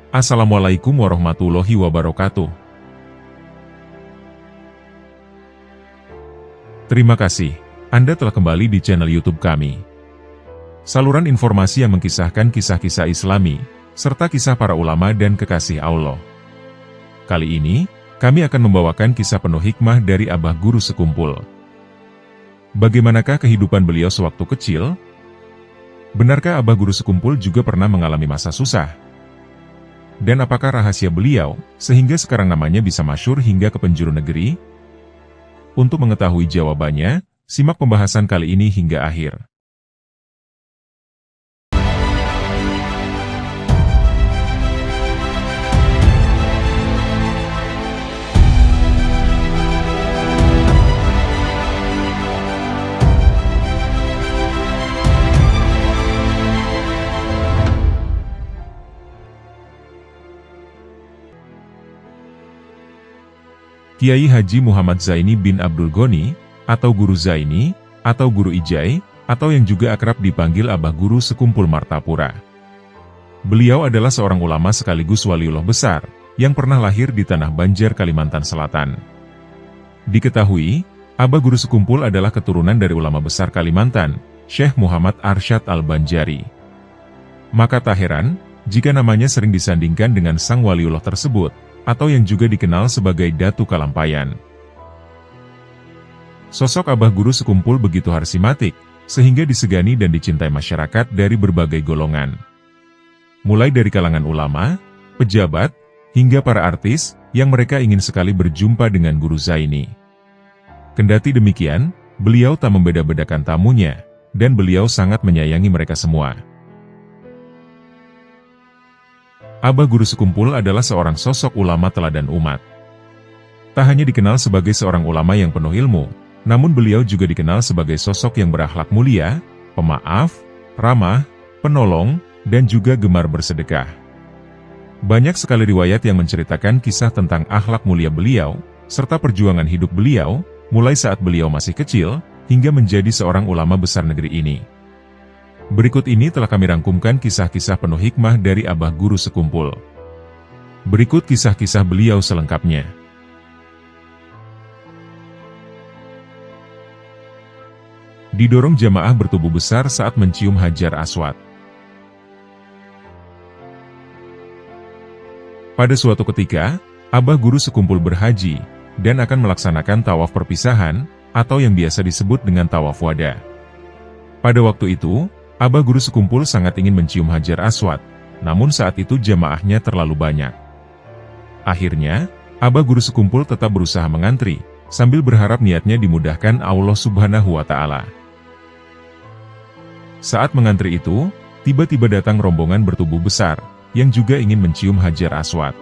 Assalamualaikum warahmatullahi wabarakatuh. Terima kasih, Anda telah kembali di channel YouTube kami. Saluran informasi yang mengkisahkan kisah-kisah Islami, serta kisah para ulama dan kekasih Allah. Kali ini, kami akan membawakan kisah penuh hikmah dari Abah Guru Sekumpul. Bagaimanakah kehidupan beliau sewaktu kecil? Benarkah Abah Guru Sekumpul juga pernah mengalami masa susah? Dan apakah rahasia beliau, sehingga sekarang namanya bisa masyhur hingga ke penjuru negeri? Untuk mengetahui jawabannya, simak pembahasan kali ini hingga akhir. Kiai Haji Muhammad Zaini bin Abdul Ghani, atau Guru Zaini, atau Guru Ijai, atau yang juga akrab dipanggil Abah Guru Sekumpul Martapura. Beliau adalah seorang ulama sekaligus waliullah besar, yang pernah lahir di Tanah Banjar, Kalimantan Selatan. Diketahui, Abah Guru Sekumpul adalah keturunan dari ulama besar Kalimantan, Syekh Muhammad Arsyad Al-Banjari. Maka tak heran, jika namanya sering disandingkan dengan sang waliullah tersebut, atau yang juga dikenal sebagai Datu Kalampayan. Sosok Abah Guru Sekumpul begitu harsimatik, sehingga disegani dan dicintai masyarakat dari berbagai golongan. Mulai dari kalangan ulama, pejabat, hingga para artis, yang mereka ingin sekali berjumpa dengan Guru Zaini. Kendati demikian, beliau tak membeda-bedakan tamunya, dan beliau sangat menyayangi mereka semua. Abah Guru Sekumpul adalah seorang sosok ulama teladan umat. Tak hanya dikenal sebagai seorang ulama yang penuh ilmu, namun beliau juga dikenal sebagai sosok yang berakhlak mulia, pemaaf, ramah, penolong, dan juga gemar bersedekah. Banyak sekali riwayat yang menceritakan kisah tentang akhlak mulia beliau, serta perjuangan hidup beliau, mulai saat beliau masih kecil, hingga menjadi seorang ulama besar negeri ini. Berikut ini telah kami rangkumkan kisah-kisah penuh hikmah dari Abah Guru Sekumpul. Berikut kisah-kisah beliau selengkapnya. Didorong jamaah bertubuh besar saat mencium Hajar Aswad. Pada suatu ketika, Abah Guru Sekumpul berhaji, dan akan melaksanakan tawaf perpisahan, atau yang biasa disebut dengan tawaf wada. Pada waktu itu, Abah Guru Sekumpul sangat ingin mencium Hajar Aswad, namun saat itu jamaahnya terlalu banyak. Akhirnya, Abah Guru Sekumpul tetap berusaha mengantri, sambil berharap niatnya dimudahkan Allah Subhanahu wa Ta'ala. Saat mengantri itu, tiba-tiba datang rombongan bertubuh besar, yang juga ingin mencium Hajar Aswad.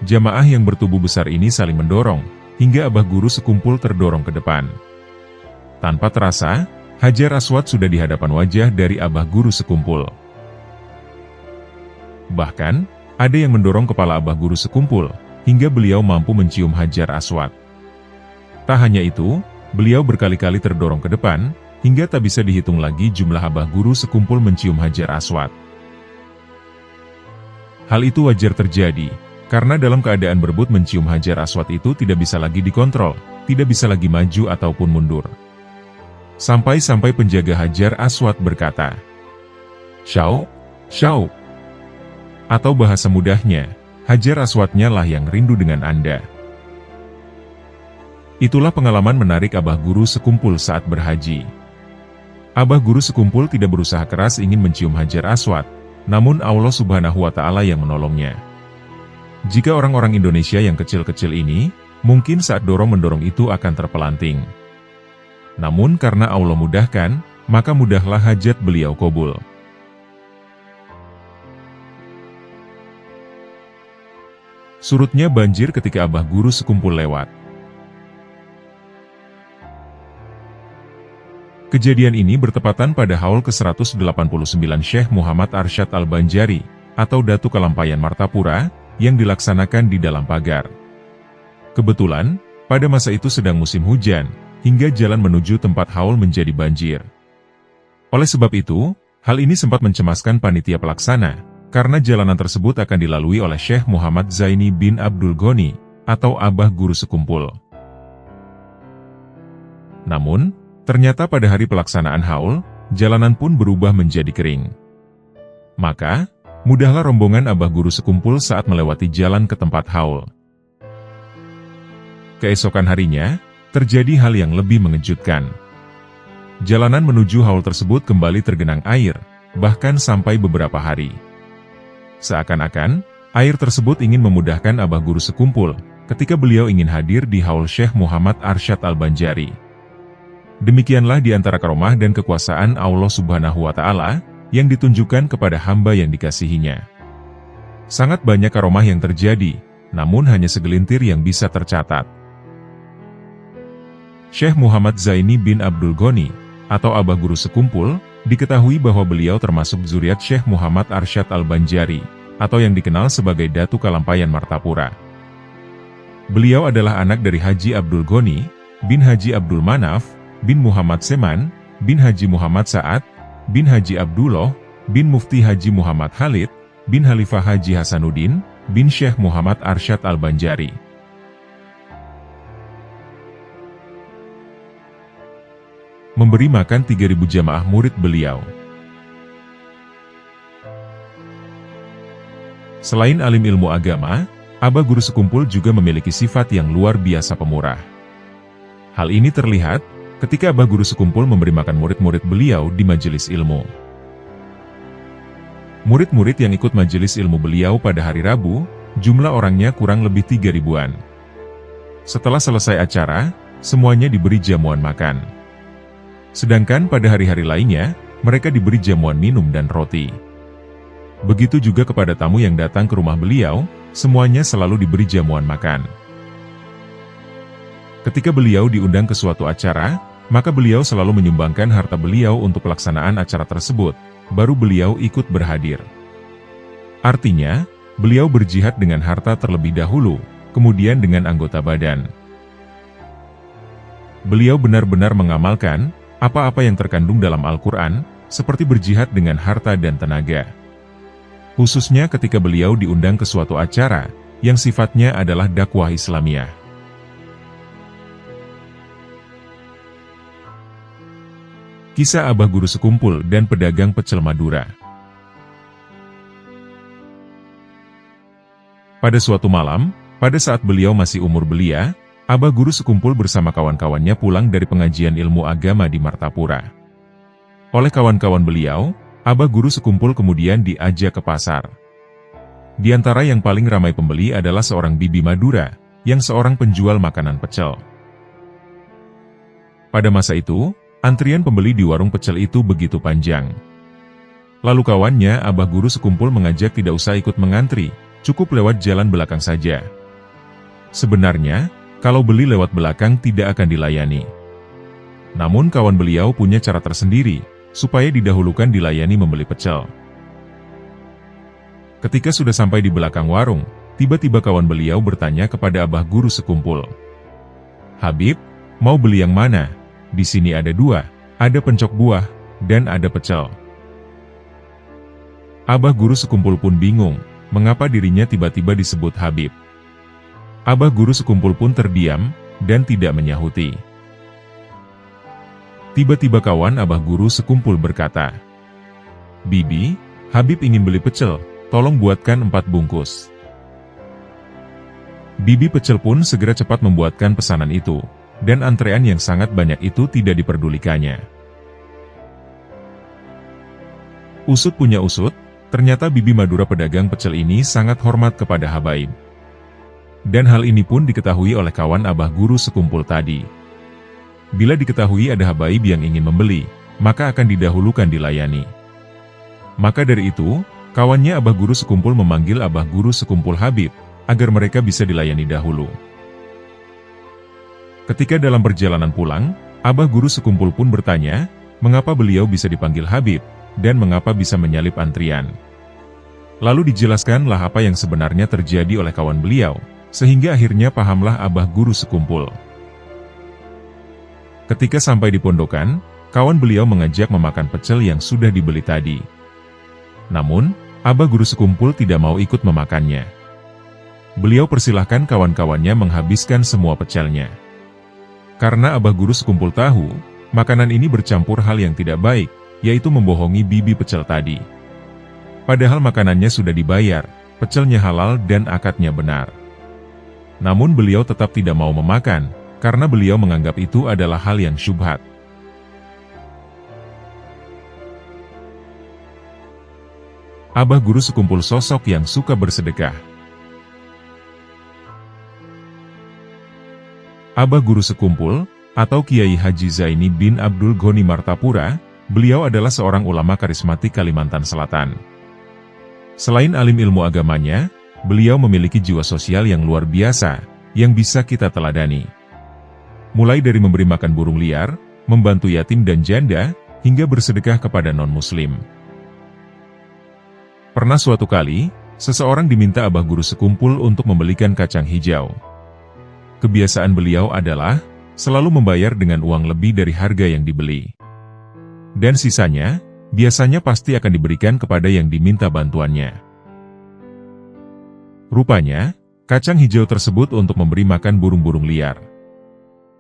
Jamaah yang bertubuh besar ini saling mendorong, hingga Abah Guru Sekumpul terdorong ke depan. Tanpa terasa, Hajar Aswad sudah di hadapan wajah dari Abah Guru Sekumpul. Bahkan, ada yang mendorong kepala Abah Guru Sekumpul, hingga beliau mampu mencium Hajar Aswad. Tak hanya itu, beliau berkali-kali terdorong ke depan, hingga tak bisa dihitung lagi jumlah Abah Guru Sekumpul mencium Hajar Aswad. Hal itu wajar terjadi, karena dalam keadaan berebut mencium Hajar Aswad itu tidak bisa lagi dikontrol, tidak bisa lagi maju ataupun mundur. Sampai-sampai penjaga Hajar Aswad berkata, "Syau, syau." Atau bahasa mudahnya, Hajar Aswadnya lah yang rindu dengan Anda. Itulah pengalaman menarik Abah Guru Sekumpul saat berhaji. Abah Guru Sekumpul tidak berusaha keras ingin mencium Hajar Aswad, namun Allah Subhanahu wa Ta'ala yang menolongnya. Jika orang-orang Indonesia yang kecil-kecil ini, mungkin saat dorong-mendorong itu akan terpelanting. Namun karena Allah mudahkan, maka mudahlah hajat beliau kabul. Surutnya banjir ketika Abah Guru Sekumpul lewat. Kejadian ini bertepatan pada haul ke-189 Syekh Muhammad Arsyad Al-Banjari, atau Datu Kalampayan Martapura, yang dilaksanakan di dalam pagar. Kebetulan, pada masa itu sedang musim hujan, hingga jalan menuju tempat haul menjadi banjir. Oleh sebab itu, hal ini sempat mencemaskan panitia pelaksana, karena jalanan tersebut akan dilalui oleh Syekh Muhammad Zaini bin Abdul Ghani, atau Abah Guru Sekumpul. Namun, ternyata pada hari pelaksanaan haul, jalanan pun berubah menjadi kering. Maka, mudahlah rombongan Abah Guru Sekumpul saat melewati jalan ke tempat haul. Keesokan harinya, terjadi hal yang lebih mengejutkan. Jalanan menuju haul tersebut kembali tergenang air, bahkan sampai beberapa hari. Seakan-akan, air tersebut ingin memudahkan Abah Guru Sekumpul, ketika beliau ingin hadir di haul Syekh Muhammad Arsyad Al-Banjari. Demikianlah di antara karomah dan kekuasaan Allah Subhanahu wa Ta'ala, yang ditunjukkan kepada hamba yang dikasihinya. Sangat banyak karomah yang terjadi, namun hanya segelintir yang bisa tercatat. Syekh Muhammad Zaini bin Abdul Ghani, atau Abah Guru Sekumpul, diketahui bahwa beliau termasuk zuriat Syekh Muhammad Arsyad Al-Banjari, atau yang dikenal sebagai Datu Kalampayan Martapura. Beliau adalah anak dari Haji Abdul Ghani, bin Haji Abdul Manaf, bin Muhammad Seman, bin Haji Muhammad Sa'ad, bin Haji Abdullah, bin Mufti Haji Muhammad Khalid, bin Khalifah Haji Hasanuddin, bin Syekh Muhammad Arsyad Al-Banjari. Memberi makan 3.000 jamaah murid beliau. Selain alim ilmu agama, Abah Guru Sekumpul juga memiliki sifat yang luar biasa pemurah. Hal ini terlihat ketika Abah Guru Sekumpul memberi makan murid-murid beliau di majelis ilmu. Murid-murid yang ikut majelis ilmu beliau pada hari Rabu, jumlah orangnya kurang lebih 3.000-an. Setelah selesai acara, semuanya diberi jamuan makan. Sedangkan pada hari-hari lainnya, mereka diberi jamuan minum dan roti. Begitu juga kepada tamu yang datang ke rumah beliau, semuanya selalu diberi jamuan makan. Ketika beliau diundang ke suatu acara, maka beliau selalu menyumbangkan harta beliau untuk pelaksanaan acara tersebut, baru beliau ikut berhadir. Artinya, beliau berjihad dengan harta terlebih dahulu, kemudian dengan anggota badan. Beliau benar-benar mengamalkan apa-apa yang terkandung dalam Al-Quran, seperti berjihad dengan harta dan tenaga. Khususnya ketika beliau diundang ke suatu acara, yang sifatnya adalah dakwah Islamiyah. Kisah Abah Guru Sekumpul dan pedagang pecel Madura. Pada suatu malam, pada saat beliau masih umur belia, Abah Guru Sekumpul bersama kawan-kawannya pulang dari pengajian ilmu agama di Martapura. Oleh kawan-kawan beliau, Abah Guru Sekumpul kemudian diajak ke pasar. Di antara yang paling ramai pembeli adalah seorang bibi Madura, yang seorang penjual makanan pecel. Pada masa itu, antrian pembeli di warung pecel itu begitu panjang. Lalu kawannya Abah Guru Sekumpul mengajak tidak usah ikut mengantri, cukup lewat jalan belakang saja. Sebenarnya, kalau beli lewat belakang tidak akan dilayani. Namun kawan beliau punya cara tersendiri, supaya didahulukan dilayani membeli pecel. Ketika sudah sampai di belakang warung, tiba-tiba kawan beliau bertanya kepada Abah Guru Sekumpul. "Habib, mau beli yang mana? Di sini ada 2, ada pencok buah, dan ada pecel." Abah Guru Sekumpul pun bingung, mengapa dirinya tiba-tiba disebut Habib. Abah Guru Sekumpul pun terdiam, dan tidak menyahuti. Tiba-tiba kawan Abah Guru Sekumpul berkata, "Bibi, Habib ingin beli pecel, tolong buatkan 4 bungkus." Bibi pecel pun segera cepat membuatkan pesanan itu, dan antrean yang sangat banyak itu tidak diperdulikannya. Usut punya usut, ternyata bibi Madura pedagang pecel ini sangat hormat kepada habaib. Dan hal ini pun diketahui oleh kawan Abah Guru Sekumpul tadi. Bila diketahui ada habaib yang ingin membeli, maka akan didahulukan dilayani. Maka dari itu, kawannya Abah Guru Sekumpul memanggil Abah Guru Sekumpul Habib, agar mereka bisa dilayani dahulu. Ketika dalam perjalanan pulang, Abah Guru Sekumpul pun bertanya, mengapa beliau bisa dipanggil Habib, dan mengapa bisa menyalip antrian. Lalu dijelaskanlah apa yang sebenarnya terjadi oleh kawan beliau, sehingga akhirnya pahamlah Abah Guru Sekumpul. Ketika sampai di pondokan, kawan beliau mengajak memakan pecel yang sudah dibeli tadi. Namun, Abah guru sekumpul tidak mau ikut memakannya. Beliau persilahkan kawan-kawannya menghabiskan semua pecelnya. Karena Abah guru sekumpul tahu, makanan ini bercampur hal yang tidak baik, yaitu membohongi bibi pecel tadi. Padahal makanannya sudah dibayar, pecelnya halal dan akadnya benar. Namun beliau tetap tidak mau memakan, karena beliau menganggap itu adalah hal yang syubhat. Abah guru sekumpul sosok yang suka bersedekah. Abah guru sekumpul, atau Kiai Haji Zaini bin Abdul Ghani Martapura, beliau adalah seorang ulama karismatik Kalimantan Selatan. Selain alim ilmu agamanya, beliau memiliki jiwa sosial yang luar biasa, yang bisa kita teladani. Mulai dari memberi makan burung liar, membantu yatim dan janda, hingga bersedekah kepada non-muslim. Pernah suatu kali, seseorang diminta Abah guru sekumpul untuk membelikan kacang hijau. Kebiasaan beliau adalah selalu membayar dengan uang lebih dari harga yang dibeli. Dan sisanya, biasanya pasti akan diberikan kepada yang diminta bantuannya. Rupanya, kacang hijau tersebut untuk memberi makan burung-burung liar.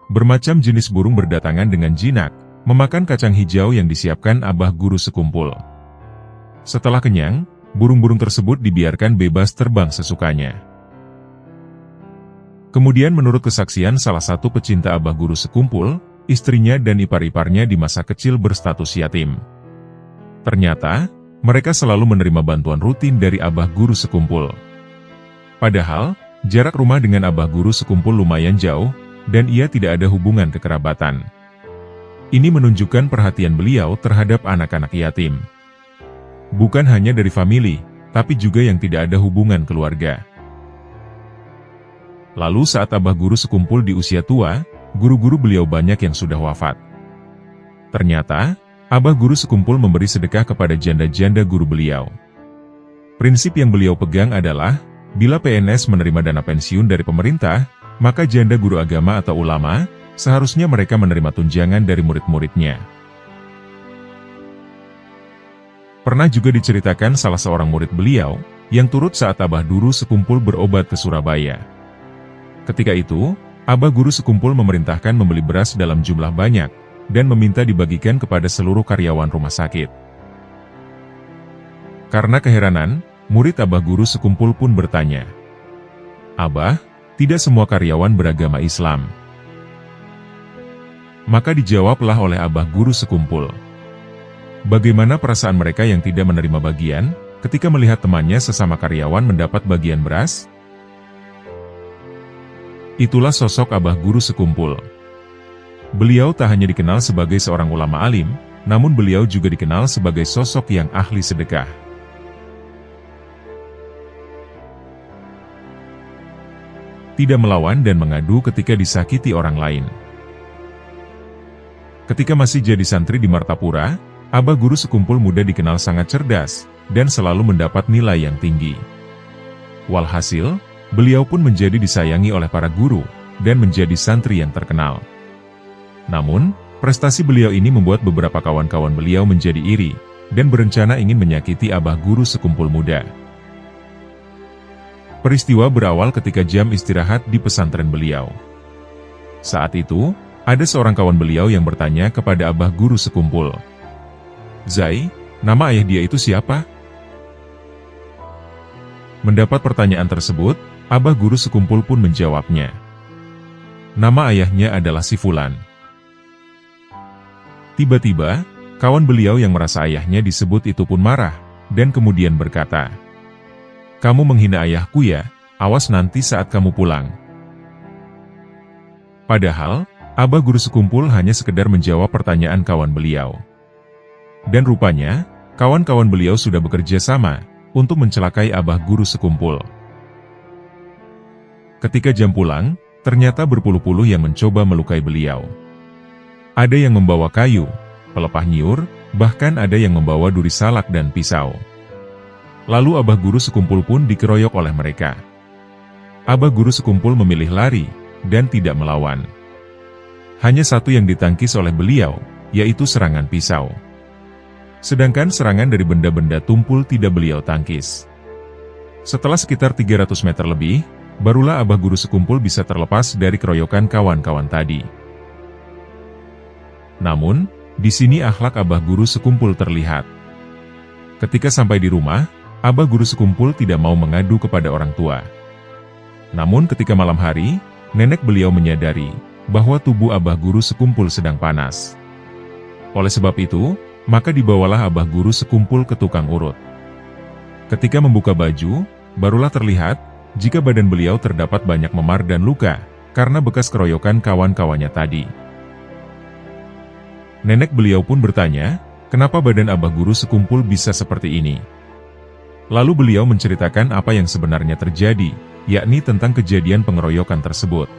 Bermacam jenis burung berdatangan dengan jinak, memakan kacang hijau yang disiapkan Abah guru sekumpul. Setelah kenyang, burung-burung tersebut dibiarkan bebas terbang sesukanya. Kemudian menurut kesaksian salah satu pecinta Abah guru sekumpul, istrinya dan ipar-iparnya di masa kecil berstatus yatim. Ternyata, mereka selalu menerima bantuan rutin dari Abah guru sekumpul. Padahal, jarak rumah dengan Abah guru sekumpul lumayan jauh, dan ia tidak ada hubungan kekerabatan. Ini menunjukkan perhatian beliau terhadap anak-anak yatim. Bukan hanya dari famili, tapi juga yang tidak ada hubungan keluarga. Lalu saat Abah guru sekumpul di usia tua, guru-guru beliau banyak yang sudah wafat. Ternyata, Abah guru sekumpul memberi sedekah kepada janda-janda guru beliau. Prinsip yang beliau pegang adalah, bila PNS menerima dana pensiun dari pemerintah, maka janda guru agama atau ulama, seharusnya mereka menerima tunjangan dari murid-muridnya. Pernah juga diceritakan salah seorang murid beliau, yang turut saat Abah guru sekumpul berobat ke Surabaya. Ketika itu, Abah guru sekumpul memerintahkan membeli beras dalam jumlah banyak, dan meminta dibagikan kepada seluruh karyawan rumah sakit. Karena keheranan, murid Abah guru sekumpul pun bertanya, "Abah, tidak semua karyawan beragama Islam." Maka dijawablah oleh Abah guru sekumpul, bagaimana perasaan mereka yang tidak menerima bagian, ketika melihat temannya sesama karyawan mendapat bagian beras? Itulah sosok Abah guru sekumpul. Beliau tak hanya dikenal sebagai seorang ulama alim, namun beliau juga dikenal sebagai sosok yang ahli sedekah. Tidak melawan dan mengadu ketika disakiti orang lain. Ketika masih jadi santri di Martapura, Abah guru sekumpul muda dikenal sangat cerdas, dan selalu mendapat nilai yang tinggi. Walhasil, beliau pun menjadi disayangi oleh para guru, dan menjadi santri yang terkenal. Namun, prestasi beliau ini membuat beberapa kawan-kawan beliau menjadi iri, dan berencana ingin menyakiti Abah guru sekumpul muda. Peristiwa berawal ketika jam istirahat di pesantren beliau. Saat itu, ada seorang kawan beliau yang bertanya kepada Abah guru sekumpul, "Zai, nama ayah dia itu siapa?" Mendapat pertanyaan tersebut, Abah guru sekumpul pun menjawabnya, "Nama ayahnya adalah si Fulan." Tiba-tiba, kawan beliau yang merasa ayahnya disebut itu pun marah, dan kemudian berkata, "Kamu menghina ayahku ya, awas nanti saat kamu pulang." Padahal, Abah guru sekumpul hanya sekedar menjawab pertanyaan kawan beliau. Dan rupanya, kawan-kawan beliau sudah bekerja sama untuk mencelakai Abah guru sekumpul. Ketika jam pulang, ternyata berpuluh-puluh yang mencoba melukai beliau. Ada yang membawa kayu, pelepah nyiur, bahkan ada yang membawa duri salak dan pisau. Lalu Abah guru sekumpul pun dikeroyok oleh mereka. Abah guru sekumpul memilih lari, dan tidak melawan. Hanya satu yang ditangkis oleh beliau, yaitu serangan pisau. Sedangkan serangan dari benda-benda tumpul tidak beliau tangkis. Setelah sekitar 300 meter lebih, barulah Abah Guru Sekumpul bisa terlepas dari keroyokan kawan-kawan tadi. Namun, di sini akhlak Abah Guru Sekumpul terlihat. Ketika sampai di rumah, Abah Guru Sekumpul tidak mau mengadu kepada orang tua. Namun ketika malam hari, nenek beliau menyadari bahwa tubuh Abah Guru Sekumpul sedang panas. Oleh sebab itu, maka dibawalah Abah Guru Sekumpul ke tukang urut. Ketika membuka baju, barulah terlihat jika badan beliau terdapat banyak memar dan luka karena bekas keroyokan kawan-kawannya tadi. Nenek beliau pun bertanya, kenapa badan Abah Guru Sekumpul bisa seperti ini? Lalu beliau menceritakan apa yang sebenarnya terjadi, yakni tentang kejadian pengeroyokan tersebut.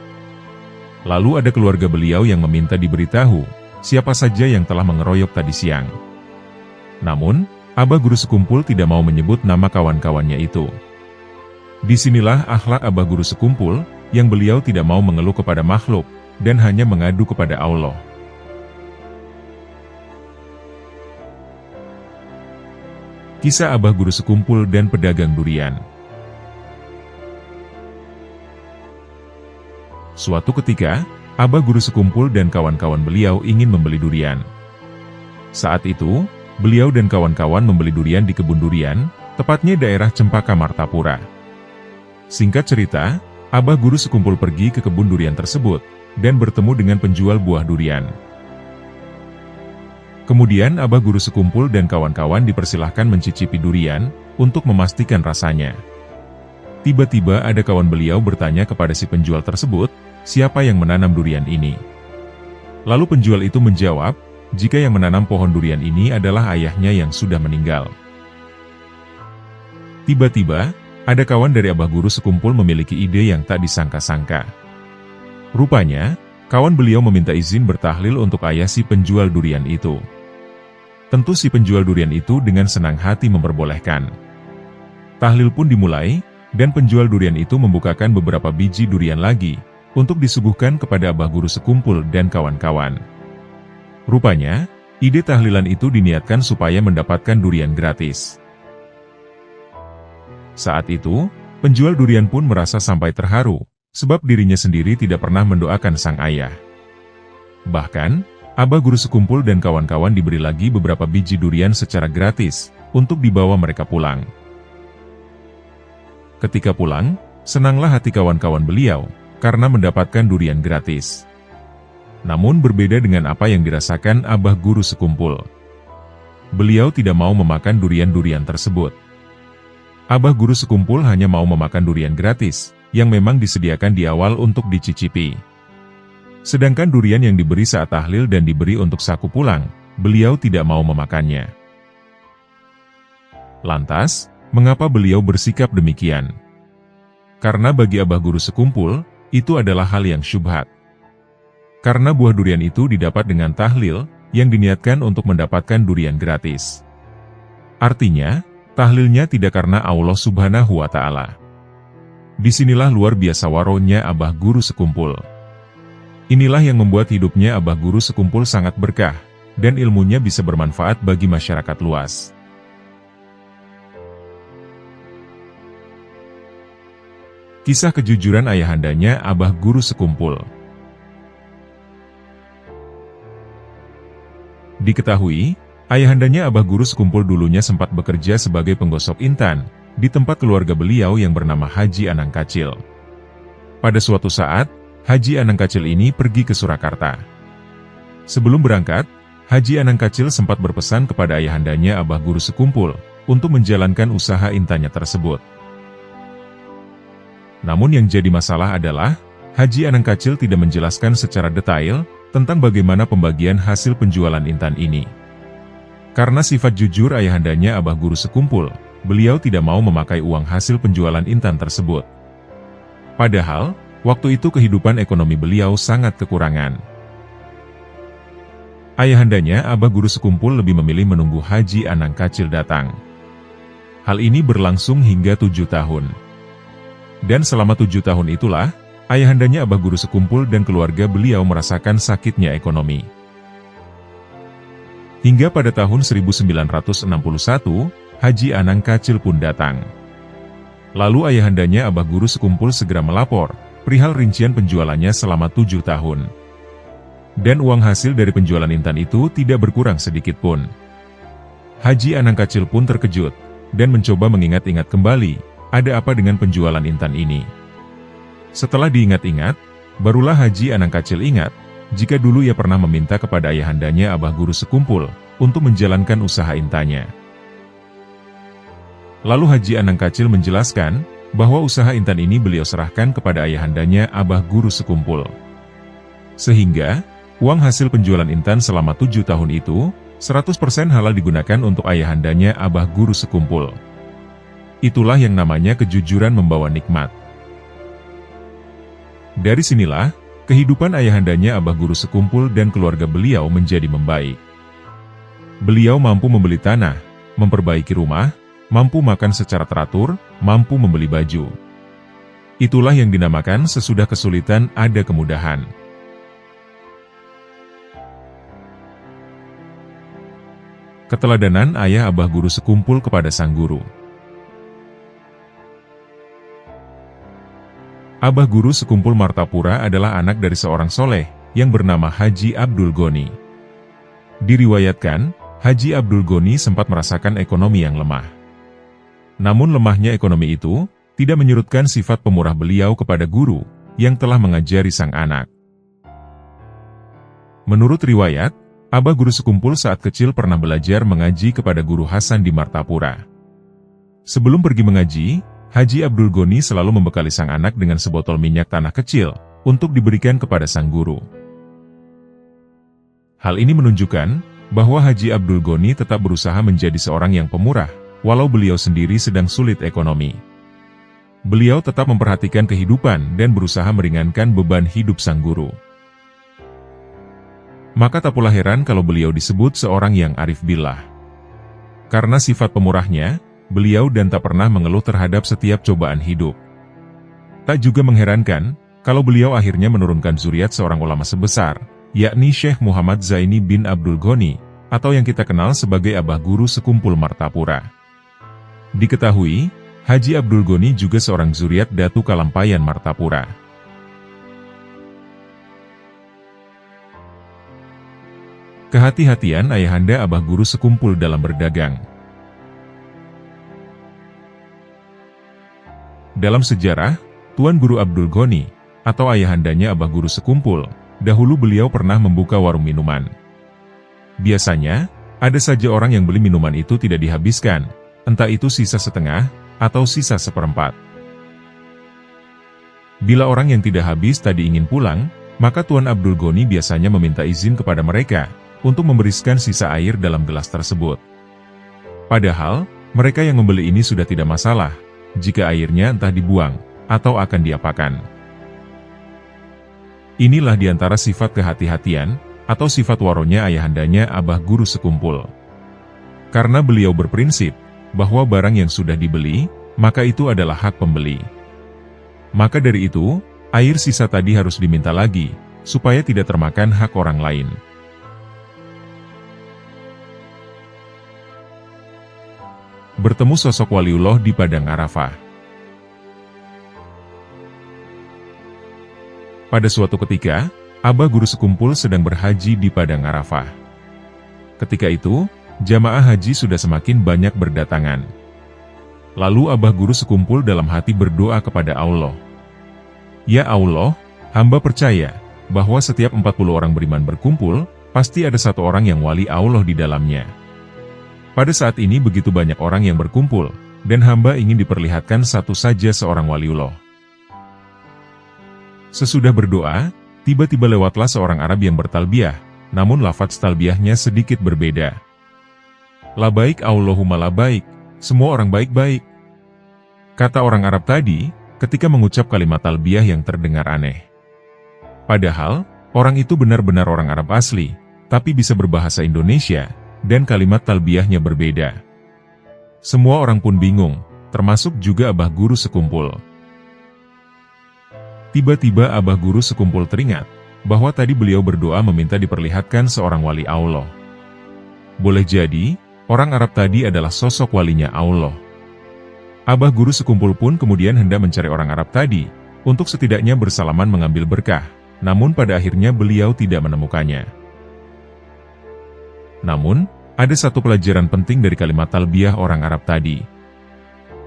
Lalu ada keluarga beliau yang meminta diberitahu siapa saja yang telah mengeroyok tadi siang. Namun, Abah Guru Sekumpul tidak mau menyebut nama kawan-kawannya itu. Disinilah akhlak Abah Guru Sekumpul, yang beliau tidak mau mengeluh kepada makhluk, dan hanya mengadu kepada Allah. Kisah Abah Guru Sekumpul dan pedagang durian. Suatu ketika, Abah Guru Sekumpul dan kawan-kawan beliau ingin membeli durian. Saat itu, beliau dan kawan-kawan membeli durian di kebun durian, tepatnya daerah Cempaka Martapura. Singkat cerita, Abah Guru Sekumpul pergi ke kebun durian tersebut, dan bertemu dengan penjual buah durian. Kemudian Abah Guru Sekumpul dan kawan-kawan dipersilahkan mencicipi durian, untuk memastikan rasanya. Tiba-tiba ada kawan beliau bertanya kepada si penjual tersebut, siapa yang menanam durian ini? Lalu penjual itu menjawab, jika yang menanam pohon durian ini adalah ayahnya yang sudah meninggal. Tiba-tiba, ada kawan dari Abah Guru Sekumpul memiliki ide yang tak disangka-sangka. Rupanya, kawan beliau meminta izin bertahlil untuk ayah si penjual durian itu. Tentu si penjual durian itu dengan senang hati memperbolehkan. Tahlil pun dimulai, dan penjual durian itu membukakan beberapa biji durian lagi, untuk disuguhkan kepada Abah Guru Sekumpul dan kawan-kawan. Rupanya, ide tahlilan itu diniatkan supaya mendapatkan durian gratis. Saat itu, penjual durian pun merasa sampai terharu, sebab dirinya sendiri tidak pernah mendoakan sang ayah. Bahkan, Abah Guru Sekumpul dan kawan-kawan diberi lagi beberapa biji durian secara gratis, untuk dibawa mereka pulang. Ketika pulang, senanglah hati kawan-kawan beliau, karena mendapatkan durian gratis. Namun berbeda dengan apa yang dirasakan Abah Guru Sekumpul. Beliau tidak mau memakan durian-durian tersebut. Abah Guru Sekumpul hanya mau memakan durian gratis, yang memang disediakan di awal untuk dicicipi. Sedangkan durian yang diberi saat tahlil dan diberi untuk saku pulang, beliau tidak mau memakannya. Lantas, mengapa beliau bersikap demikian? Karena bagi Abah Guru Sekumpul, itu adalah hal yang syubhat. Karena buah durian itu didapat dengan tahlil, yang diniatkan untuk mendapatkan durian gratis. Artinya, tahlilnya tidak karena Allah Subhanahu wa Ta'ala. Disinilah luar biasa waronya Abah Guru Sekumpul. Inilah yang membuat hidupnya Abah Guru Sekumpul sangat berkah, dan ilmunya bisa bermanfaat bagi masyarakat luas. Kisah kejujuran ayahandanya Abah Guru Sekumpul. Diketahui, ayahandanya Abah Guru Sekumpul dulunya sempat bekerja sebagai penggosok intan, di tempat keluarga beliau yang bernama Haji Anang Kacil. Pada suatu saat, Haji Anang Kacil ini pergi ke Surakarta. Sebelum berangkat, Haji Anang Kacil sempat berpesan kepada ayahandanya Abah Guru Sekumpul, untuk menjalankan usaha intannya tersebut. Namun yang jadi masalah adalah, Haji Anang Kacil tidak menjelaskan secara detail, tentang bagaimana pembagian hasil penjualan intan ini. Karena sifat jujur ayahandanya Abah Guru Sekumpul, beliau tidak mau memakai uang hasil penjualan intan tersebut. Padahal, waktu itu kehidupan ekonomi beliau sangat kekurangan. Ayahandanya Abah Guru Sekumpul lebih memilih menunggu Haji Anang Kacil datang. Hal ini berlangsung hingga 7 tahun. Dan selama 7 tahun itulah, ayahandanya Abah Guru Sekumpul dan keluarga beliau merasakan sakitnya ekonomi. Hingga pada tahun 1961, Haji Anang Kacil pun datang. Lalu ayahandanya Abah Guru Sekumpul segera melapor, perihal rincian penjualannya selama 7 tahun. Dan uang hasil dari penjualan intan itu tidak berkurang sedikit pun. Haji Anang Kacil pun terkejut, dan mencoba mengingat-ingat kembali, ada apa dengan penjualan intan ini. Setelah diingat-ingat, barulah Haji Anang Kacil ingat, jika dulu ia pernah meminta kepada ayahandanya Abah Guru Sekumpul, untuk menjalankan usaha intannya. Lalu Haji Anang Kacil menjelaskan, bahwa usaha intan ini beliau serahkan kepada ayahandanya Abah Guru Sekumpul. Sehingga, uang hasil penjualan intan selama 7 tahun itu, 100% halal digunakan untuk ayahandanya Abah Guru Sekumpul. Itulah yang namanya kejujuran membawa nikmat. Dari sinilah, kehidupan ayahandanya Abah Guru Sekumpul dan keluarga beliau menjadi membaik. Beliau mampu membeli tanah, memperbaiki rumah, mampu makan secara teratur, mampu membeli baju. Itulah yang dinamakan sesudah kesulitan ada kemudahan. Keteladanan ayah Abah Guru Sekumpul kepada sang guru. Abah Guru Sekumpul Martapura adalah anak dari seorang soleh, yang bernama Haji Abdul Goni. Diriwayatkan, Haji Abdul Goni sempat merasakan ekonomi yang lemah. Namun lemahnya ekonomi itu, tidak menyurutkan sifat pemurah beliau kepada guru, yang telah mengajari sang anak. Menurut riwayat, Abah Guru Sekumpul saat kecil pernah belajar mengaji kepada Guru Hasan di Martapura. Sebelum pergi mengaji, Haji Abdul Goni selalu membekali sang anak dengan sebotol minyak tanah kecil, untuk diberikan kepada sang guru. Hal ini menunjukkan, bahwa Haji Abdul Goni tetap berusaha menjadi seorang yang pemurah, walau beliau sendiri sedang sulit ekonomi. Beliau tetap memperhatikan kehidupan dan berusaha meringankan beban hidup sang guru. Maka tak pula heran kalau beliau disebut seorang yang arif billah. Karena sifat pemurahnya, beliau dan tak pernah mengeluh terhadap setiap cobaan hidup. Tak juga mengherankan, kalau beliau akhirnya menurunkan zuriat seorang ulama sebesar, yakni Syekh Muhammad Zaini bin Abdul Goni, atau yang kita kenal sebagai Abah Guru Sekumpul Martapura. Diketahui, Haji Abdul Goni juga seorang zuriat Datu Kalampayan Martapura. Kehati-hatian ayahanda Abah Guru Sekumpul dalam berdagang. Dalam sejarah, Tuan Guru Abdul Goni, atau ayahandanya Abah Guru Sekumpul, dahulu beliau pernah membuka warung minuman. Biasanya, ada saja orang yang beli minuman itu tidak dihabiskan, entah itu sisa setengah, atau sisa seperempat. Bila orang yang tidak habis tadi ingin pulang, maka Tuan Abdul Goni biasanya meminta izin kepada mereka, untuk membersihkan sisa air dalam gelas tersebut. Padahal, mereka yang membeli ini sudah tidak masalah, jika airnya entah dibuang, atau akan diapakan. Inilah diantara sifat kehati-hatian, atau sifat waronya ayahandanya Abah Guru Sekumpul. Karena beliau berprinsip, bahwa barang yang sudah dibeli, maka itu adalah hak pembeli. Maka dari itu, air sisa tadi harus diminta lagi, supaya tidak termakan hak orang lain. Bertemu sosok waliullah di Padang Arafah. Pada suatu ketika, Abah Guru Sekumpul sedang berhaji di Padang Arafah. Ketika itu, jamaah haji sudah semakin banyak berdatangan. Lalu Abah Guru Sekumpul dalam hati berdoa kepada Allah. Ya Allah, hamba percaya, bahwa setiap 40 orang beriman berkumpul, pasti ada satu orang yang wali Allah di dalamnya. Pada saat ini begitu banyak orang yang berkumpul, dan hamba ingin diperlihatkan satu saja seorang waliullah. Sesudah berdoa, tiba-tiba lewatlah seorang Arab yang bertalbiyah, namun lafaz talbiyahnya sedikit berbeda. Labaik Allahumma labaik, semua orang baik-baik. Kata orang Arab tadi, ketika mengucap kalimat talbiyah yang terdengar aneh. Padahal, orang itu benar-benar orang Arab asli, tapi bisa berbahasa Indonesia, dan kalimat talbiyahnya berbeda. Semua orang pun bingung, termasuk juga Abah Guru Sekumpul. Tiba-tiba Abah Guru Sekumpul teringat, bahwa tadi beliau berdoa meminta diperlihatkan seorang wali Allah. Boleh jadi, orang Arab tadi adalah sosok walinya Allah. Abah guru sekumpul pun kemudian hendak mencari orang Arab tadi, untuk setidaknya bersalaman mengambil berkah, namun pada akhirnya beliau tidak menemukannya. Namun, ada satu pelajaran penting dari kalimat talbiyah orang Arab tadi.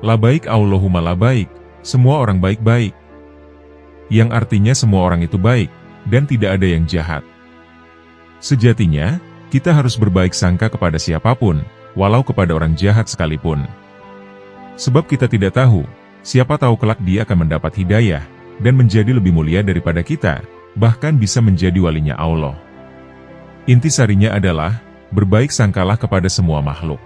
Labaik Allahumma labaik, semua orang baik-baik. Yang artinya semua orang itu baik, dan tidak ada yang jahat. Sejatinya, kita harus berbaik sangka kepada siapapun, walau kepada orang jahat sekalipun. Sebab kita tidak tahu, siapa tahu kelak dia akan mendapat hidayah, dan menjadi lebih mulia daripada kita, bahkan bisa menjadi walinya Allah. Intisarinya adalah, berbaik sangkalah kepada semua makhluk.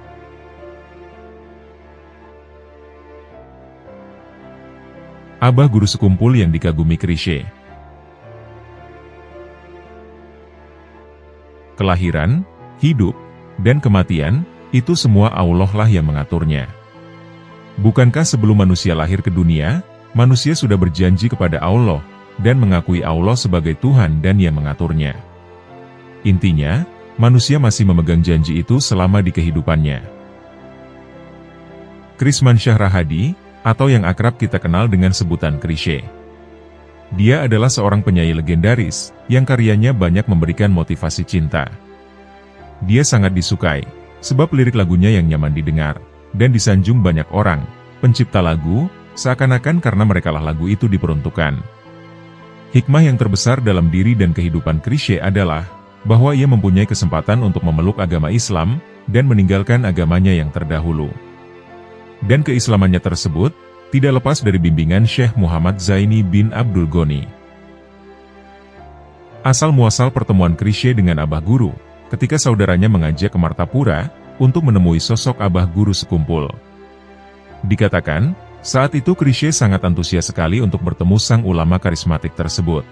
Abah guru sekumpul yang dikagumi Krisye. Kelahiran, hidup, dan kematian, itu semua Allah lah yang mengaturnya. Bukankah sebelum manusia lahir ke dunia, manusia sudah berjanji kepada Allah, dan mengakui Allah sebagai Tuhan dan yang mengaturnya. Intinya, manusia masih memegang janji itu selama di kehidupannya. Krismansyah Rahadi, atau yang akrab kita kenal dengan sebutan Krisye. Dia adalah seorang penyanyi legendaris, yang karyanya banyak memberikan motivasi cinta. Dia sangat disukai, sebab lirik lagunya yang nyaman didengar, dan disanjung banyak orang, pencipta lagu, seakan-akan karena merekalah lagu itu diperuntukkan. Hikmah yang terbesar dalam diri dan kehidupan Krisye adalah, bahwa ia mempunyai kesempatan untuk memeluk agama Islam, dan meninggalkan agamanya yang terdahulu. Dan keislamannya tersebut, tidak lepas dari bimbingan Syekh Muhammad Zaini bin Abdul Ghani. Asal-muasal pertemuan Krisye dengan Abah Guru, ketika saudaranya mengajak ke Martapura, untuk menemui sosok Abah Guru sekumpul. Dikatakan, saat itu Krisye sangat antusias sekali untuk bertemu sang ulama karismatik tersebut.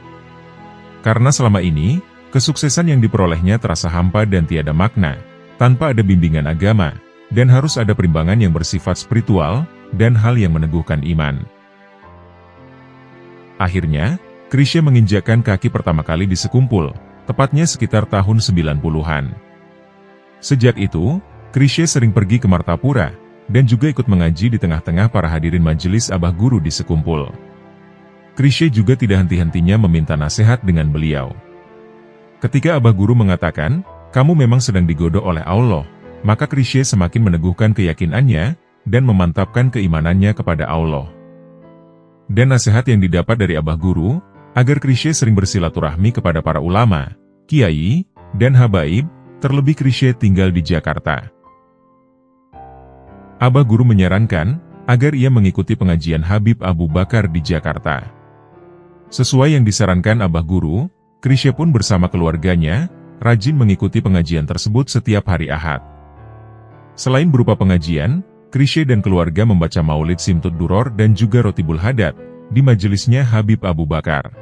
Karena selama ini, kesuksesan yang diperolehnya terasa hampa dan tiada makna, tanpa ada bimbingan agama, dan harus ada perimbangan yang bersifat spiritual, dan hal yang meneguhkan iman. Akhirnya, Krisye menginjakkan kaki pertama kali di Sekumpul, tepatnya sekitar tahun 90-an. Sejak itu, Krisye sering pergi ke Martapura, dan juga ikut mengaji di tengah-tengah para hadirin majelis Abah Guru di Sekumpul. Krisye juga tidak henti-hentinya meminta nasihat dengan beliau. Ketika Abah Guru mengatakan, "Kamu memang sedang digodok oleh Allah," maka Krisye semakin meneguhkan keyakinannya, dan memantapkan keimanannya kepada Allah. Dan nasihat yang didapat dari Abah Guru, agar Krisye sering bersilaturahmi kepada para ulama, kiai, dan habaib, terlebih Krisye tinggal di Jakarta. Abah Guru menyarankan, agar ia mengikuti pengajian Habib Abu Bakar di Jakarta. Sesuai yang disarankan Abah Guru, Krisye pun bersama keluarganya, rajin mengikuti pengajian tersebut setiap hari Ahad. Selain berupa pengajian, Krisye dan keluarga membaca Maulid Simtud Duror dan juga Rotibul Hadat, di majelisnya Habib Abu Bakar.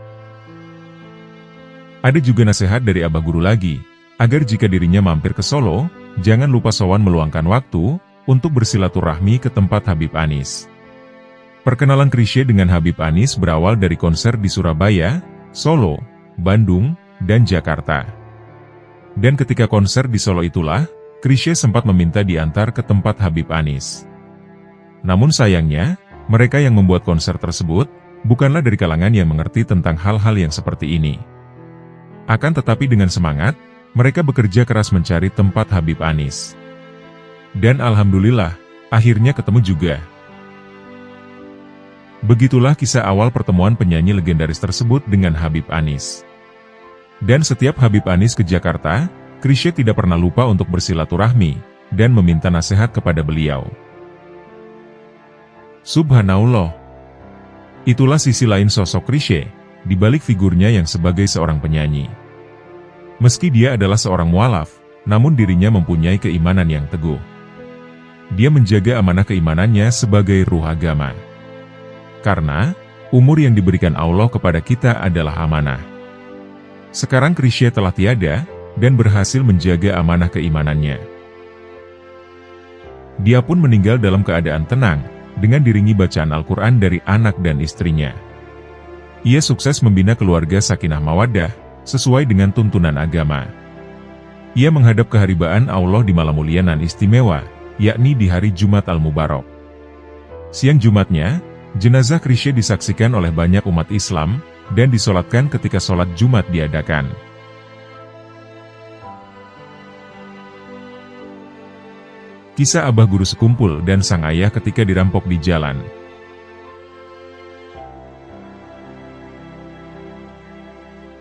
Ada juga nasihat dari Abah Guru lagi, agar jika dirinya mampir ke Solo, jangan lupa sowan meluangkan waktu, untuk bersilaturahmi ke tempat Habib Anis. Perkenalan Krisye dengan Habib Anis berawal dari konser di Surabaya, Solo, Bandung, dan Jakarta. Dan ketika konser di Solo itulah, Krisye sempat meminta diantar ke tempat Habib Anis. Namun sayangnya, mereka yang membuat konser tersebut, bukanlah dari kalangan yang mengerti tentang hal-hal yang seperti ini. Akan tetapi dengan semangat, mereka bekerja keras mencari tempat Habib Anis. Dan alhamdulillah, akhirnya ketemu juga. Begitulah kisah awal pertemuan penyanyi legendaris tersebut dengan Habib Anis. Dan setiap Habib Anis ke Jakarta, Krisye tidak pernah lupa untuk bersilaturahmi, dan meminta nasihat kepada beliau. Subhanallah. Itulah sisi lain sosok Krisye, di balik figurnya yang sebagai seorang penyanyi. Meski dia adalah seorang mualaf, namun dirinya mempunyai keimanan yang teguh. Dia menjaga amanah keimanannya sebagai ruh agama. Karena, umur yang diberikan Allah kepada kita adalah amanah. Sekarang Krisye telah tiada, dan berhasil menjaga amanah keimanannya. Dia pun meninggal dalam keadaan tenang, dengan diringi bacaan Al-Quran dari anak dan istrinya. Ia sukses membina keluarga sakinah mawaddah, sesuai dengan tuntunan agama. Ia menghadap keharibaan Allah di malam mulia nan istimewa, yakni di hari Jumat Al-Mubarak. Siang Jumatnya, jenazah Krisye disaksikan oleh banyak umat Islam, dan disolatkan ketika sholat Jumat diadakan. Kisah Abah Guru Sekumpul dan sang ayah ketika dirampok di jalan.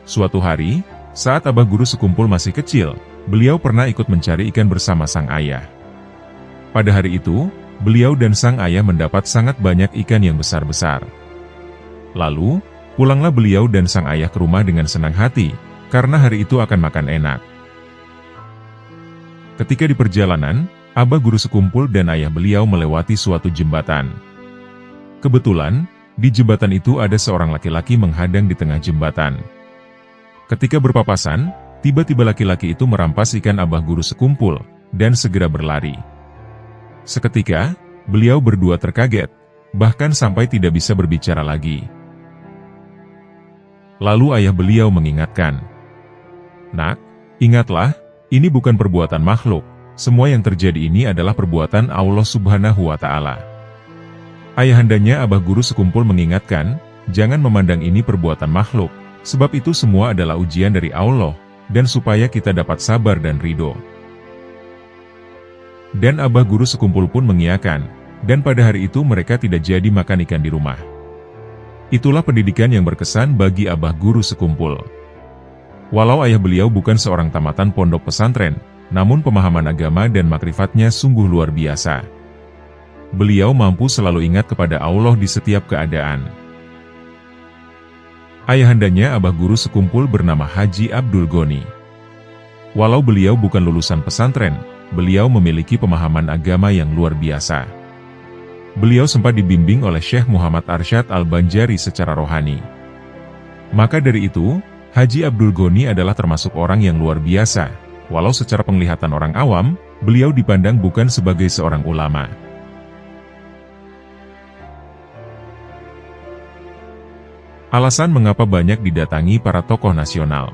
Suatu hari, saat Abah Guru Sekumpul masih kecil, beliau pernah ikut mencari ikan bersama sang ayah. Pada hari itu, beliau dan sang ayah mendapat sangat banyak ikan yang besar-besar. Lalu, pulanglah beliau dan sang ayah ke rumah dengan senang hati, karena hari itu akan makan enak. Ketika di perjalanan, Abah Guru Sekumpul dan ayah beliau melewati suatu jembatan. Kebetulan, di jembatan itu ada seorang laki-laki menghadang di tengah jembatan. Ketika berpapasan, tiba-tiba laki-laki itu merampas ikan Abah Guru Sekumpul, dan segera berlari. Seketika, beliau berdua terkaget, bahkan sampai tidak bisa berbicara lagi. Lalu ayah beliau mengingatkan, "Nak, ingatlah, ini bukan perbuatan makhluk. Semua yang terjadi ini adalah perbuatan Allah Subhanahu wa Ta'ala." Ayahandanya Abah Guru Sekumpul mengingatkan, jangan memandang ini perbuatan makhluk, sebab itu semua adalah ujian dari Allah, dan supaya kita dapat sabar dan ridho. Dan Abah Guru Sekumpul pun mengiyakan, dan pada hari itu mereka tidak jadi makan ikan di rumah. Itulah pendidikan yang berkesan bagi Abah Guru Sekumpul. Walau ayah beliau bukan seorang tamatan pondok pesantren, namun pemahaman agama dan makrifatnya sungguh luar biasa. Beliau mampu selalu ingat kepada Allah di setiap keadaan. Ayahandanya Abah Guru Sekumpul bernama Haji Abdul Goni. Walau beliau bukan lulusan pesantren, beliau memiliki pemahaman agama yang luar biasa. Beliau sempat dibimbing oleh Syekh Muhammad Arsyad Al-Banjari secara rohani. Maka dari itu, Haji Abdul Goni adalah termasuk orang yang luar biasa. Walau secara penglihatan orang awam, beliau dipandang bukan sebagai seorang ulama. Alasan mengapa banyak didatangi para tokoh nasional.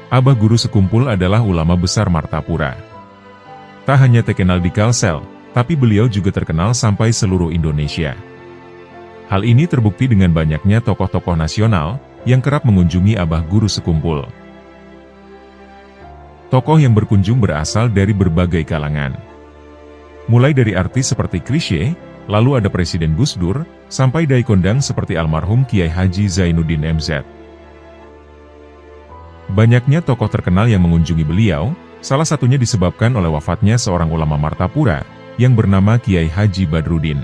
Abah Guru Sekumpul adalah ulama besar Martapura. Tak hanya terkenal di Kalsel, tapi beliau juga terkenal sampai seluruh Indonesia. Hal ini terbukti dengan banyaknya tokoh-tokoh nasional yang kerap mengunjungi Abah Guru Sekumpul. Tokoh yang berkunjung berasal dari berbagai kalangan. Mulai dari artis seperti Krisye, lalu ada Presiden Gus Dur, sampai dai kondang seperti almarhum Kiai Haji Zainuddin MZ. Banyaknya tokoh terkenal yang mengunjungi beliau, salah satunya disebabkan oleh wafatnya seorang ulama Martapura, yang bernama Kiai Haji Badruddin.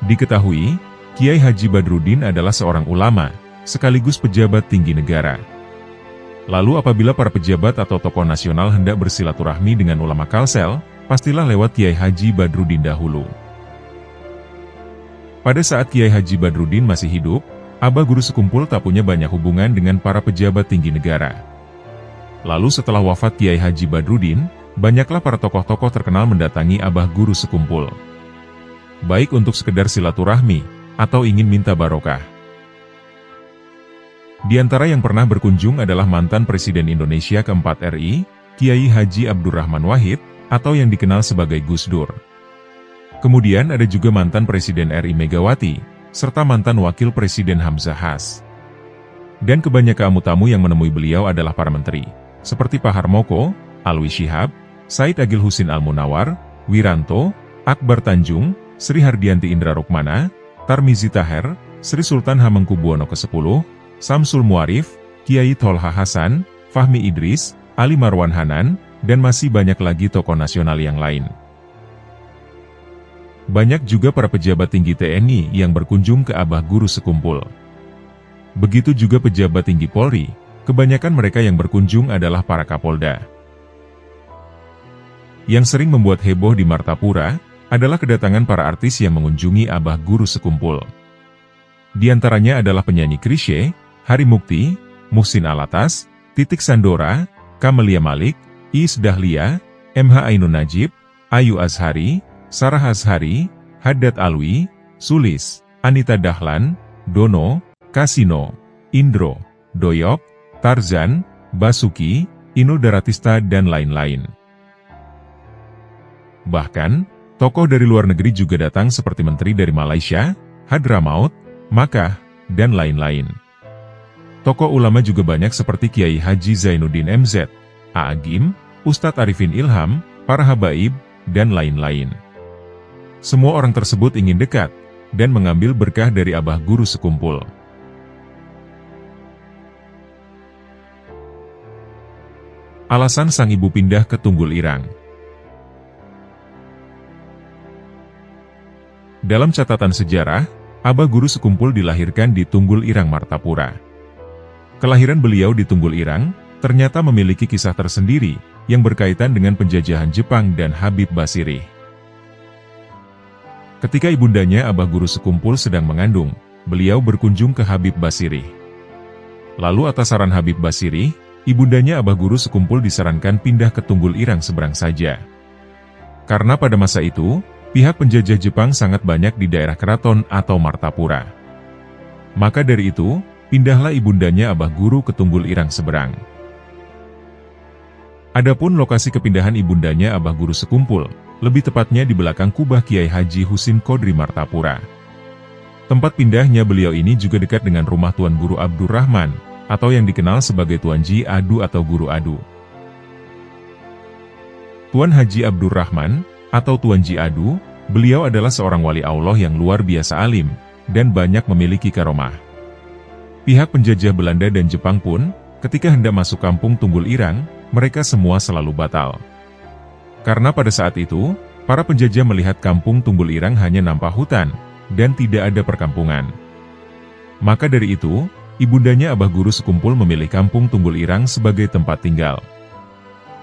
Diketahui, Kiai Haji Badruddin adalah seorang ulama, sekaligus pejabat tinggi negara. Lalu apabila para pejabat atau tokoh nasional hendak bersilaturahmi dengan ulama Kalsel, pastilah lewat Kiai Haji Badruddin dahulu. Pada saat Kiai Haji Badruddin masih hidup, Abah Guru Sekumpul tak punya banyak hubungan dengan para pejabat tinggi negara. Lalu setelah wafat Kiai Haji Badruddin, banyaklah para tokoh-tokoh terkenal mendatangi Abah Guru Sekumpul. Baik untuk sekedar silaturahmi, atau ingin minta barokah. Di antara yang pernah berkunjung adalah mantan Presiden Indonesia keempat RI, Kiai Haji Abdurrahman Wahid, atau yang dikenal sebagai Gus Dur. Kemudian ada juga mantan Presiden RI Megawati, serta mantan Wakil Presiden Hamzah Has. Dan kebanyakan tamu yang menemui beliau adalah para menteri, seperti Pak Harmoko, Alwi Shihab, Said Agil Husin Al-Munawar, Wiranto, Akbar Tanjung, Sri Hardianti Indra Rukmana, Tarmizi Taher, Sri Sultan Hamengkubuwono ke-10, Samsul Muarif, Kiai Tolha Hasan, Fahmi Idris, Ali Marwan Hanan, dan masih banyak lagi tokoh nasional yang lain. Banyak juga para pejabat tinggi TNI yang berkunjung ke Abah Guru Sekumpul. Begitu juga pejabat tinggi Polri, kebanyakan mereka yang berkunjung adalah para Kapolda. Yang sering membuat heboh di Martapura, adalah kedatangan para artis yang mengunjungi Abah Guru Sekumpul. Di antaranya adalah penyanyi Krisye, Hari Mukti, Muhsin Alatas, Titik Sandora, Kamelia Malik, Iis Dahlia, MH Ainun Najib, Ayu Azhari, Sarah Azhari, Haddad Alwi, Sulis, Anita Dahlan, Dono, Kasino, Indro, Doyok, Tarzan, Basuki, Inul Daratista dan lain-lain. Bahkan, tokoh dari luar negeri juga datang seperti menteri dari Malaysia, Hadramaut, Makkah, dan lain-lain. Tokoh ulama juga banyak seperti Kiai Haji Zainuddin MZ, A'agim, Ustadz Arifin Ilham, para habaib, dan lain-lain. Semua orang tersebut ingin dekat, dan mengambil berkah dari Abah Guru Sekumpul. Alasan sang ibu pindah ke Tunggul Irang. Dalam catatan sejarah, Abah Guru Sekumpul dilahirkan di Tunggul Irang, Martapura. Kelahiran beliau di Tunggul Irang ternyata memiliki kisah tersendiri yang berkaitan dengan penjajahan Jepang dan Habib Basirih. Ketika ibundanya Abah Guru Sekumpul sedang mengandung, beliau berkunjung ke Habib Basirih. Lalu atas saran Habib Basirih, ibundanya Abah Guru Sekumpul disarankan pindah ke Tunggul Irang seberang saja. Karena pada masa itu, pihak penjajah Jepang sangat banyak di daerah keraton atau Martapura. Maka dari itu, pindahlah ibundanya Abah Guru ke Tunggul Irang seberang. Adapun lokasi kepindahan ibundanya Abah Guru Sekumpul, lebih tepatnya di belakang kubah Kiai Haji Husin Qodri Martapura. Tempat pindahnya beliau ini juga dekat dengan rumah Tuan Guru Abdurrahman, atau yang dikenal sebagai Tuan Ji Adu atau Guru Adu. Tuan Haji Abdurrahman, atau Tuan Ji Adu, beliau adalah seorang wali Allah yang luar biasa alim, dan banyak memiliki karomah. Pihak penjajah Belanda dan Jepang pun, ketika hendak masuk kampung Tunggul Irang, mereka semua selalu batal. Karena pada saat itu, para penjajah melihat kampung Tunggul Irang hanya nampak hutan, dan tidak ada perkampungan. Maka dari itu, ibundanya Abah Guru Sekumpul memilih kampung Tunggul Irang sebagai tempat tinggal.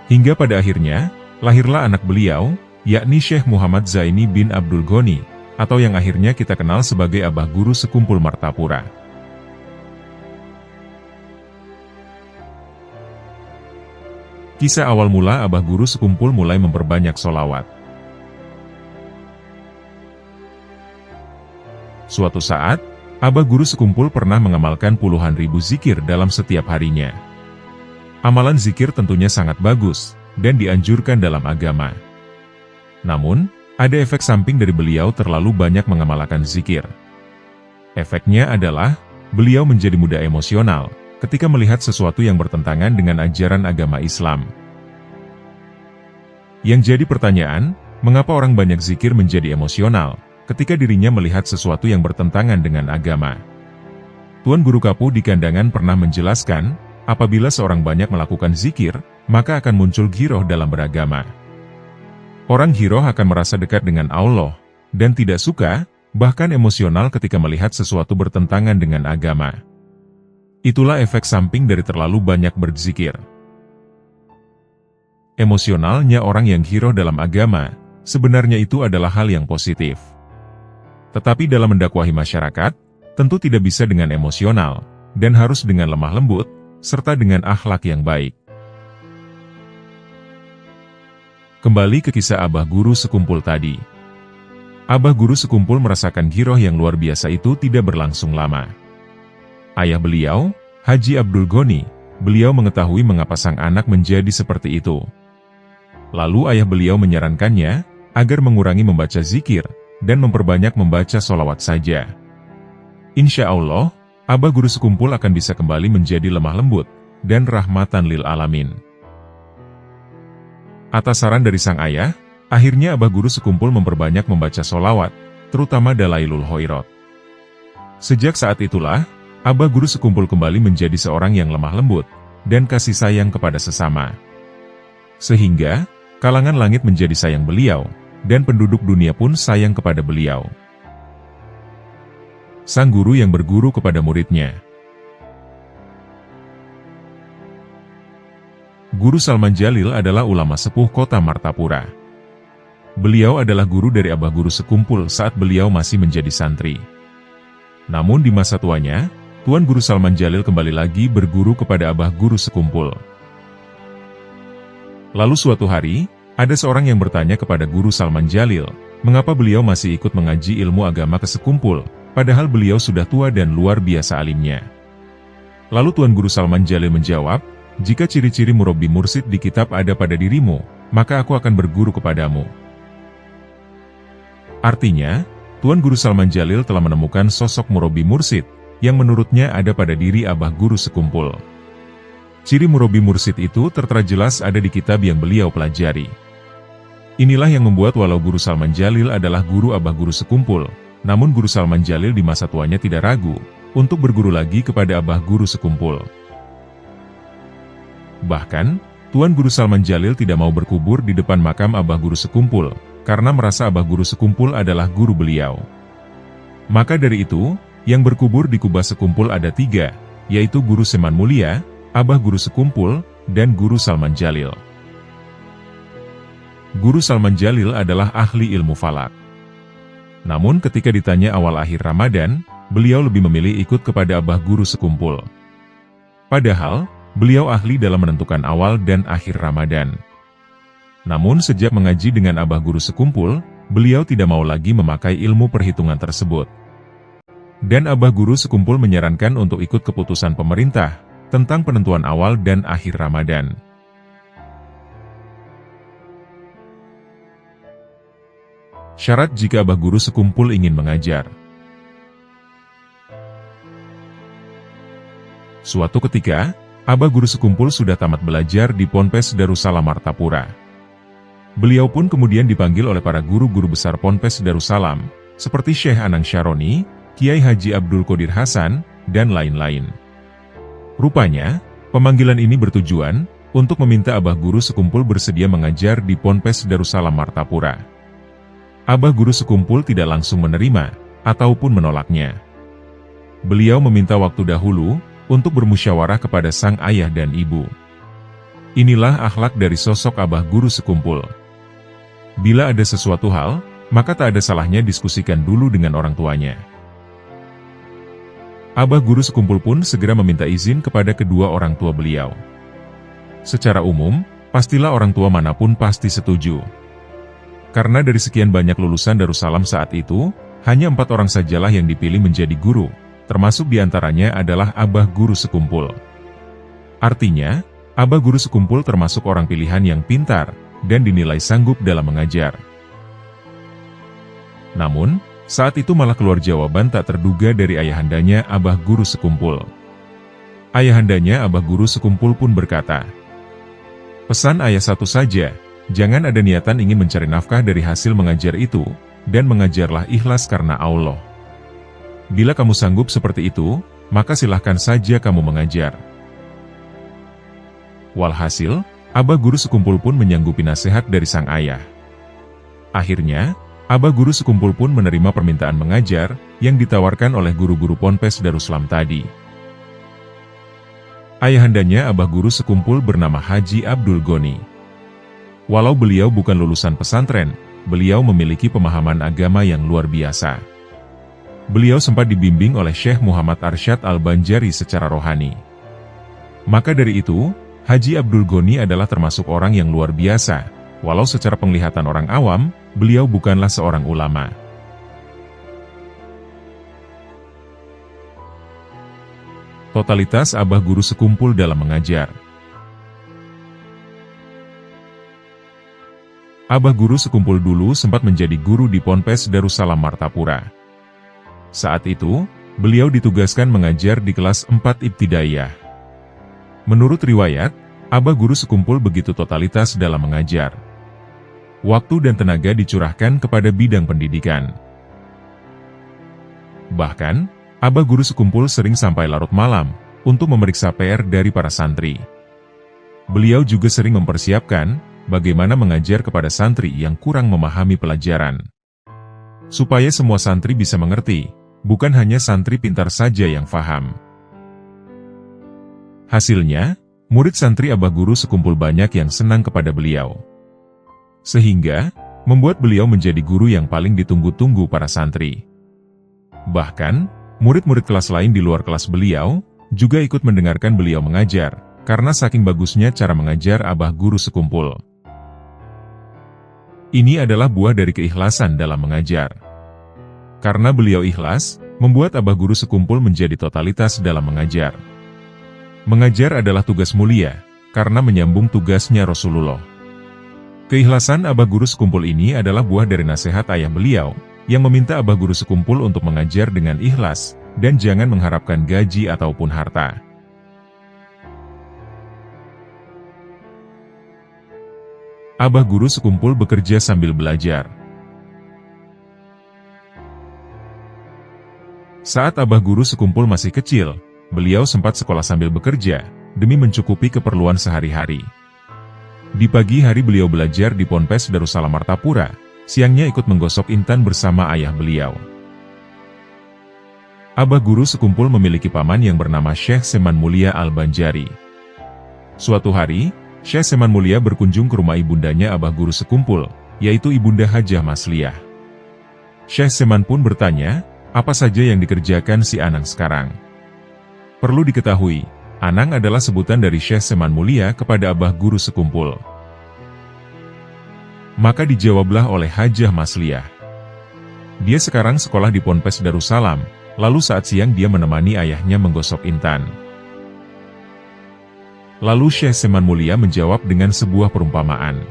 Hingga pada akhirnya, lahirlah anak beliau, yakni Syekh Muhammad Zaini bin Abdul Ghani, atau yang akhirnya kita kenal sebagai Abah Guru Sekumpul Martapura. Kisah awal mula Abah Guru Sekumpul mulai memperbanyak sholawat. Suatu saat, Abah Guru Sekumpul pernah mengamalkan puluhan ribu zikir dalam setiap harinya. Amalan zikir tentunya sangat bagus, dan dianjurkan dalam agama. Namun, ada efek samping dari beliau terlalu banyak mengamalkan zikir. Efeknya adalah, beliau menjadi mudah emosional, ketika melihat sesuatu yang bertentangan dengan ajaran agama Islam. Yang jadi pertanyaan, mengapa orang banyak zikir menjadi emosional, ketika dirinya melihat sesuatu yang bertentangan dengan agama? Tuan Guru Kapu di Kandangan pernah menjelaskan, apabila seorang banyak melakukan zikir, maka akan muncul ghiroh dalam beragama. Orang ghiroh akan merasa dekat dengan Allah, dan tidak suka, bahkan emosional ketika melihat sesuatu bertentangan dengan agama. Itulah efek samping dari terlalu banyak berzikir. Emosionalnya orang yang ghiroh dalam agama, sebenarnya itu adalah hal yang positif. Tetapi dalam mendakwahi masyarakat, tentu tidak bisa dengan emosional, dan harus dengan lemah lembut, serta dengan akhlak yang baik. Kembali ke kisah Abah Guru Sekumpul tadi. Abah Guru Sekumpul merasakan ghiroh yang luar biasa itu tidak berlangsung lama. Ayah beliau, Haji Abdul Ghani, beliau mengetahui mengapa sang anak menjadi seperti itu. Lalu ayah beliau menyarankannya, agar mengurangi membaca zikir, dan memperbanyak membaca sholawat saja. Insya Allah, Abah Guru Sekumpul akan bisa kembali menjadi lemah lembut, dan rahmatan lil alamin. Atas saran dari sang ayah, akhirnya Abah Guru Sekumpul memperbanyak membaca sholawat, terutama Dalailul Khairat. Sejak saat itulah, Abah Guru Sekumpul kembali menjadi seorang yang lemah lembut, dan kasih sayang kepada sesama. Sehingga, kalangan langit menjadi sayang beliau, dan penduduk dunia pun sayang kepada beliau. Sang guru yang berguru kepada muridnya. Guru Salman Jalil adalah ulama sepuh kota Martapura. Beliau adalah guru dari Abah Guru Sekumpul saat beliau masih menjadi santri. Namun di masa tuanya, Tuan Guru Salman Jalil kembali lagi berguru kepada Abah Guru Sekumpul. Lalu suatu hari, ada seorang yang bertanya kepada Guru Salman Jalil, mengapa beliau masih ikut mengaji ilmu agama ke Sekumpul, padahal beliau sudah tua dan luar biasa alimnya. Lalu Tuan Guru Salman Jalil menjawab, "Jika ciri-ciri murabbi mursid di kitab ada pada dirimu, maka aku akan berguru kepadamu." Artinya, Tuan Guru Salman Jalil telah menemukan sosok murabbi mursid, yang menurutnya ada pada diri Abah Guru Sekumpul. Ciri murabbi mursid itu tertera jelas ada di kitab yang beliau pelajari. Inilah yang membuat walau Guru Salman Jalil adalah guru Abah Guru Sekumpul, namun Guru Salman Jalil di masa tuanya tidak ragu untuk berguru lagi kepada Abah Guru Sekumpul. Bahkan, Tuan Guru Salman Jalil tidak mau berkubur di depan makam Abah Guru Sekumpul, karena merasa Abah Guru Sekumpul adalah guru beliau. Maka dari itu, yang berkubur di kubah Sekumpul ada 3, yaitu Guru Seman Mulia, Abah Guru Sekumpul, dan Guru Salman Jalil. Guru Salman Jalil adalah ahli ilmu falak. Namun ketika ditanya awal akhir Ramadan, beliau lebih memilih ikut kepada Abah Guru Sekumpul. Padahal, beliau ahli dalam menentukan awal dan akhir Ramadan. Namun sejak mengaji dengan Abah Guru Sekumpul, beliau tidak mau lagi memakai ilmu perhitungan tersebut. Dan Abah Guru Sekumpul menyarankan untuk ikut keputusan pemerintah tentang penentuan awal dan akhir Ramadan. Syarat jika Abah Guru Sekumpul ingin mengajar. Suatu ketika, Abah Guru Sekumpul sudah tamat belajar di Ponpes Darussalam Martapura. Beliau pun kemudian dipanggil oleh para guru-guru besar Ponpes Darussalam, seperti Syekh Anang Syaroni, Kiai Haji Abdul Qadir Hasan, dan lain-lain. Rupanya, pemanggilan ini bertujuan untuk meminta Abah Guru Sekumpul bersedia mengajar di Ponpes Darussalam Martapura. Abah Guru Sekumpul tidak langsung menerima ataupun menolaknya. Beliau meminta waktu dahulu untuk bermusyawarah kepada sang ayah dan ibu. Inilah akhlak dari sosok Abah Guru Sekumpul. Bila ada sesuatu hal, maka tak ada salahnya diskusikan dulu dengan orang tuanya. Abah Guru Sekumpul pun segera meminta izin kepada kedua orang tua beliau. Secara umum, pastilah orang tua manapun pasti setuju. Karena dari sekian banyak lulusan Darussalam saat itu, hanya 4 orang sajalah yang dipilih menjadi guru, termasuk diantaranya adalah Abah Guru Sekumpul. Artinya, Abah Guru Sekumpul termasuk orang pilihan yang pintar, dan dinilai sanggup dalam mengajar. Namun, saat itu malah keluar jawaban tak terduga dari ayahandanya Abah Guru Sekumpul. Ayahandanya Abah Guru Sekumpul pun berkata, "Pesan ayah satu saja, jangan ada niatan ingin mencari nafkah dari hasil mengajar itu, dan mengajarlah ikhlas karena Allah. Bila kamu sanggup seperti itu, maka silahkan saja kamu mengajar." Walhasil, Abah Guru Sekumpul pun menyanggupi nasihat dari sang ayah. Akhirnya, Abah Guru Sekumpul pun menerima permintaan mengajar yang ditawarkan oleh guru-guru Ponpes Darussalam tadi. Ayahandanya Abah Guru Sekumpul bernama Haji Abdul Goni. Walau beliau bukan lulusan pesantren, beliau memiliki pemahaman agama yang luar biasa. Beliau sempat dibimbing oleh Syekh Muhammad Arsyad Al-Banjari secara rohani. Maka dari itu, Haji Abdul Goni adalah termasuk orang yang luar biasa, walau secara penglihatan orang awam, beliau bukanlah seorang ulama. Totalitas Abah Guru Sekumpul dalam mengajar. Abah Guru Sekumpul dulu sempat menjadi guru di Ponpes Darussalam Martapura. Saat itu, beliau ditugaskan mengajar di kelas 4 Ibtidaiyah. Menurut riwayat, Abah Guru Sekumpul begitu totalitas dalam mengajar. Waktu dan tenaga dicurahkan kepada bidang pendidikan. Bahkan, Abah Guru Sekumpul sering sampai larut malam untuk memeriksa PR dari para santri. Beliau juga sering mempersiapkan bagaimana mengajar kepada santri yang kurang memahami pelajaran. Supaya semua santri bisa mengerti, bukan hanya santri pintar saja yang faham. Hasilnya, murid santri Abah Guru Sekumpul banyak yang senang kepada beliau. Sehingga, membuat beliau menjadi guru yang paling ditunggu-tunggu para santri. Bahkan, murid-murid kelas lain di luar kelas beliau, juga ikut mendengarkan beliau mengajar, karena saking bagusnya cara mengajar Abah Guru Sekumpul. Ini adalah buah dari keikhlasan dalam mengajar. Karena beliau ikhlas, membuat Abah Guru Sekumpul menjadi totalitas dalam mengajar. Mengajar adalah tugas mulia, karena menyambung tugasnya Rasulullah. Keikhlasan Abah Guru Sekumpul ini adalah buah dari nasihat ayah beliau, yang meminta Abah Guru Sekumpul untuk mengajar dengan ikhlas, dan jangan mengharapkan gaji ataupun harta. Abah Guru Sekumpul bekerja sambil belajar. Saat Abah Guru Sekumpul masih kecil, beliau sempat sekolah sambil bekerja, demi mencukupi keperluan sehari-hari. Di pagi hari beliau belajar di Ponpes Darussalam Martapura, siangnya ikut menggosok intan bersama ayah beliau. Abah Guru Sekumpul memiliki paman yang bernama Syekh Seman Mulia Al-Banjari. Suatu hari, Syekh Seman Mulia berkunjung ke rumah ibundanya Abah Guru Sekumpul, yaitu Ibunda Hajah Masliyah. Syekh Seman pun bertanya, apa saja yang dikerjakan si Anang sekarang? Perlu diketahui, Anang adalah sebutan dari Syekh Seman Mulia kepada Abah Guru Sekumpul. Maka dijawablah oleh Hajah Masliyah. Dia sekarang sekolah di Ponpes Darussalam, lalu saat siang dia menemani ayahnya menggosok intan. Lalu Syekh Seman Mulia menjawab dengan sebuah perumpamaan.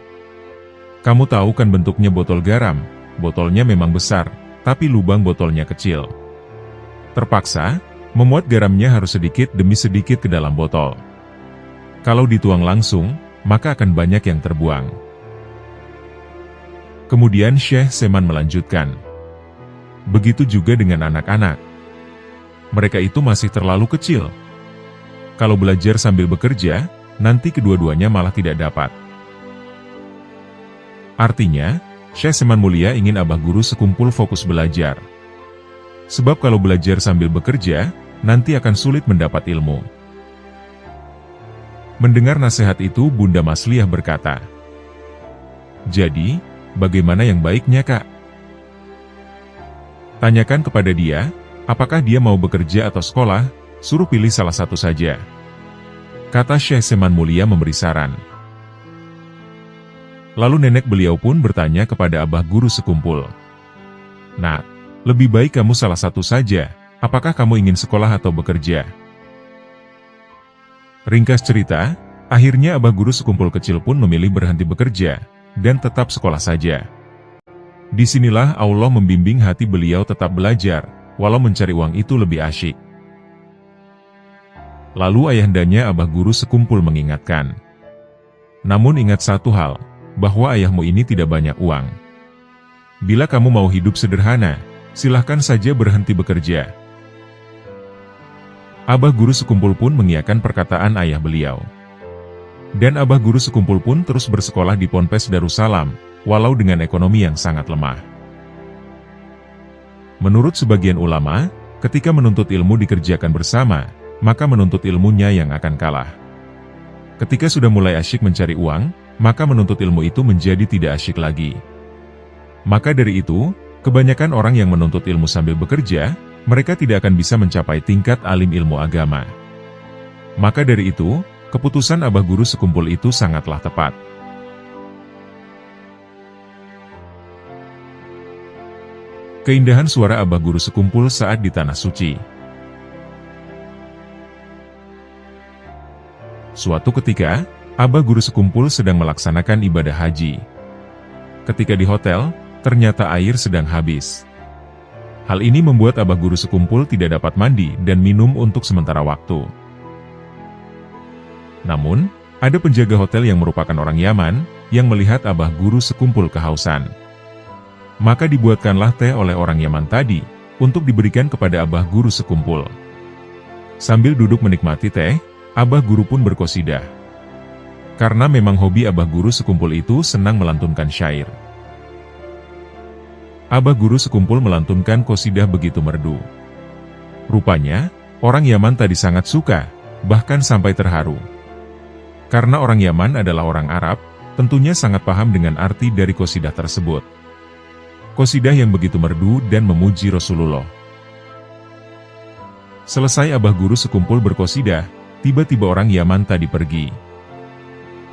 Kamu tahu kan bentuknya botol garam, botolnya memang besar, tapi lubang botolnya kecil. Terpaksa, memuat garamnya harus sedikit demi sedikit ke dalam botol. Kalau dituang langsung, maka akan banyak yang terbuang. Kemudian Syekh Seman melanjutkan. Begitu juga dengan anak-anak. Mereka itu masih terlalu kecil. Kalau belajar sambil bekerja, nanti kedua-duanya malah tidak dapat. Artinya, Syekh Seman Mulia ingin Abah Guru Sekumpul fokus belajar. Sebab kalau belajar sambil bekerja, nanti akan sulit mendapat ilmu. Mendengar nasihat itu, Bunda Masliyah berkata, jadi, bagaimana yang baiknya, Kak? Tanyakan kepada dia, apakah dia mau bekerja atau sekolah, suruh pilih salah satu saja. Kata Syekh Seman Mulia memberi saran. Lalu nenek beliau pun bertanya kepada Abah Guru Sekumpul. Nah, lebih baik kamu salah satu saja, apakah kamu ingin sekolah atau bekerja? Ringkas cerita, akhirnya Abah Guru Sekumpul kecil pun memilih berhenti bekerja, dan tetap sekolah saja. Disinilah Allah membimbing hati beliau tetap belajar, walau mencari uang itu lebih asyik. Lalu ayahandanya Abah Guru Sekumpul mengingatkan. Namun ingat satu hal, bahwa ayahmu ini tidak banyak uang. Bila kamu mau hidup sederhana, silahkan saja berhenti bekerja. Abah Guru Sekumpul pun mengiyakan perkataan ayah beliau. Dan Abah Guru Sekumpul pun terus bersekolah di Ponpes Darussalam, walau dengan ekonomi yang sangat lemah. Menurut sebagian ulama, ketika menuntut ilmu dikerjakan bersama, maka menuntut ilmunya yang akan kalah. Ketika sudah mulai asyik mencari uang, maka menuntut ilmu itu menjadi tidak asyik lagi. Maka dari itu, kebanyakan orang yang menuntut ilmu sambil bekerja, mereka tidak akan bisa mencapai tingkat alim ilmu agama. Maka dari itu, keputusan Abah Guru Sekumpul itu sangatlah tepat. Keindahan suara Abah Guru Sekumpul saat di Tanah Suci. Suatu ketika, Abah Guru Sekumpul sedang melaksanakan ibadah haji. Ketika di hotel, ternyata air sedang habis. Hal ini membuat Abah Guru Sekumpul tidak dapat mandi dan minum untuk sementara waktu. Namun, ada penjaga hotel yang merupakan orang Yaman, yang melihat Abah Guru Sekumpul kehausan. Maka dibuatkanlah teh oleh orang Yaman tadi, untuk diberikan kepada Abah Guru Sekumpul. Sambil duduk menikmati teh, Abah Guru pun berqosidah. Karena memang hobi Abah Guru Sekumpul itu senang melantunkan syair. Abah Guru Sekumpul melantunkan qosidah begitu merdu. Rupanya, orang Yaman tadi sangat suka, bahkan sampai terharu. Karena orang Yaman adalah orang Arab, tentunya sangat paham dengan arti dari qosidah tersebut. Qosidah yang begitu merdu dan memuji Rasulullah. Selesai Abah Guru Sekumpul berqosidah, tiba-tiba orang Yaman tadi pergi.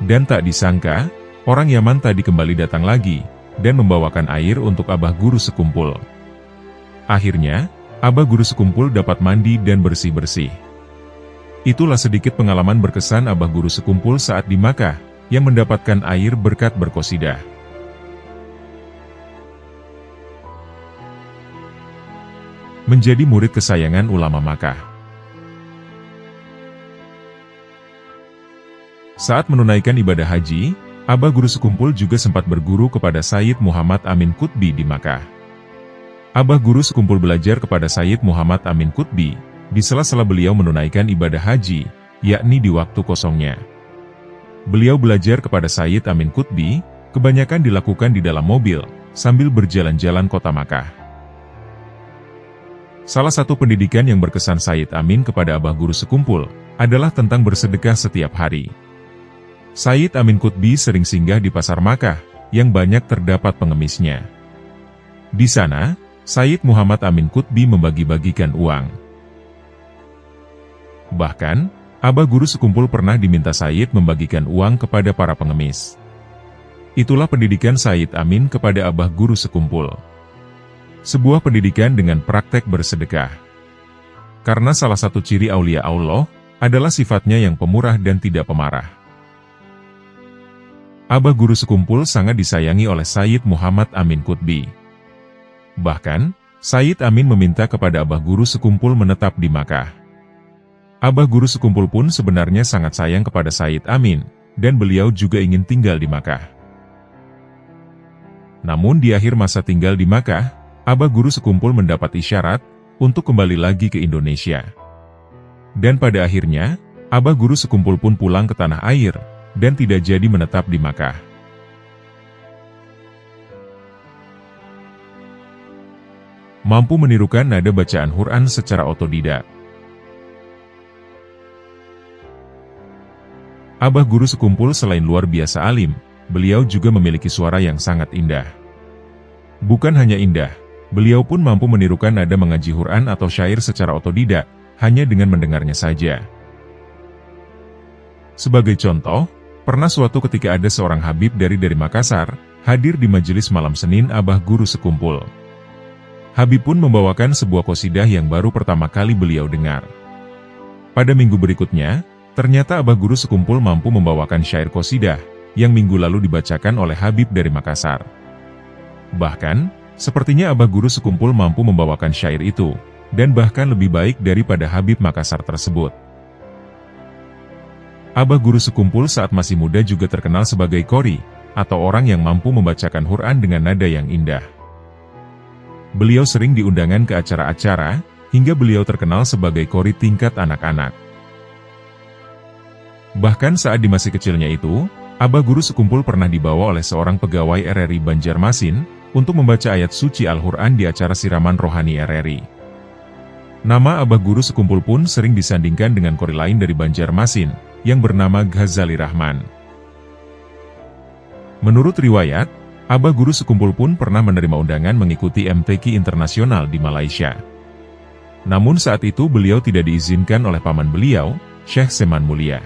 Dan tak disangka, orang Yaman tadi kembali datang lagi, dan membawakan air untuk Abah Guru Sekumpul. Akhirnya, Abah Guru Sekumpul dapat mandi dan bersih-bersih. Itulah sedikit pengalaman berkesan Abah Guru Sekumpul saat di Makkah, yang mendapatkan air berkat berqosidah. Menjadi murid kesayangan ulama Makkah. Saat menunaikan ibadah haji, Abah Guru Sekumpul juga sempat berguru kepada Sayyid Muhammad Amin Qutbi di Makkah. Abah Guru Sekumpul belajar kepada Sayyid Muhammad Amin Qutbi di sela-sela beliau menunaikan ibadah haji, yakni di waktu kosongnya. Beliau belajar kepada Sayyid Amin Qutbi, kebanyakan dilakukan di dalam mobil, sambil berjalan-jalan kota Makkah. Salah satu pendidikan yang berkesan Sayyid Amin kepada Abah Guru Sekumpul adalah tentang bersedekah setiap hari. Sayyid Amin Qutbi sering singgah di pasar Makkah, yang banyak terdapat pengemisnya. Di sana, Sayyid Muhammad Amin Qutbi membagi-bagikan uang. Bahkan, Abah Guru Sekumpul pernah diminta Sayyid membagikan uang kepada para pengemis. Itulah pendidikan Sayyid Amin kepada Abah Guru Sekumpul. Sebuah pendidikan dengan praktek bersedekah. Karena salah satu ciri aulia Allah adalah sifatnya yang pemurah dan tidak pemarah. Abah Guru Sekumpul sangat disayangi oleh Sayyid Muhammad Amin Qutbi. Bahkan, Sayyid Amin meminta kepada Abah Guru Sekumpul menetap di Makkah. Abah Guru Sekumpul pun sebenarnya sangat sayang kepada Sayyid Amin, dan beliau juga ingin tinggal di Makkah. Namun di akhir masa tinggal di Makkah, Abah Guru Sekumpul mendapat isyarat untuk kembali lagi ke Indonesia. Dan pada akhirnya, Abah Guru Sekumpul pun pulang ke tanah air, dan tidak jadi menetap di Makkah. Mampu menirukan nada bacaan Quran secara otodidak. Abah Guru Sekumpul selain luar biasa alim, beliau juga memiliki suara yang sangat indah. Bukan hanya indah, beliau pun mampu menirukan nada mengaji Quran atau syair secara otodidak, hanya dengan mendengarnya saja. Sebagai contoh, pernah suatu ketika ada seorang Habib dari Makassar, hadir di majelis malam Senin Abah Guru Sekumpul. Habib pun membawakan sebuah qosidah yang baru pertama kali beliau dengar. Pada minggu berikutnya, ternyata Abah Guru Sekumpul mampu membawakan syair qosidah, yang minggu lalu dibacakan oleh Habib dari Makassar. Bahkan, sepertinya Abah Guru Sekumpul mampu membawakan syair itu, dan bahkan lebih baik daripada Habib Makassar tersebut. Abah Guru Sekumpul saat masih muda juga terkenal sebagai qori, atau orang yang mampu membacakan Quran dengan nada yang indah. Beliau sering diundangkan ke acara-acara, hingga beliau terkenal sebagai qori tingkat anak-anak. Bahkan saat di masa kecilnya itu, Abah Guru Sekumpul pernah dibawa oleh seorang pegawai RRI Banjarmasin, untuk membaca ayat suci Al-Quran di acara siraman rohani RRI. Nama Abah Guru Sekumpul pun sering disandingkan dengan qori lain dari Banjarmasin, yang bernama Ghazali Rahman. Menurut riwayat, Abah Guru Sekumpul pun pernah menerima undangan mengikuti MTQ Internasional di Malaysia. Namun saat itu beliau tidak diizinkan oleh paman beliau, Syekh Seman Mulia.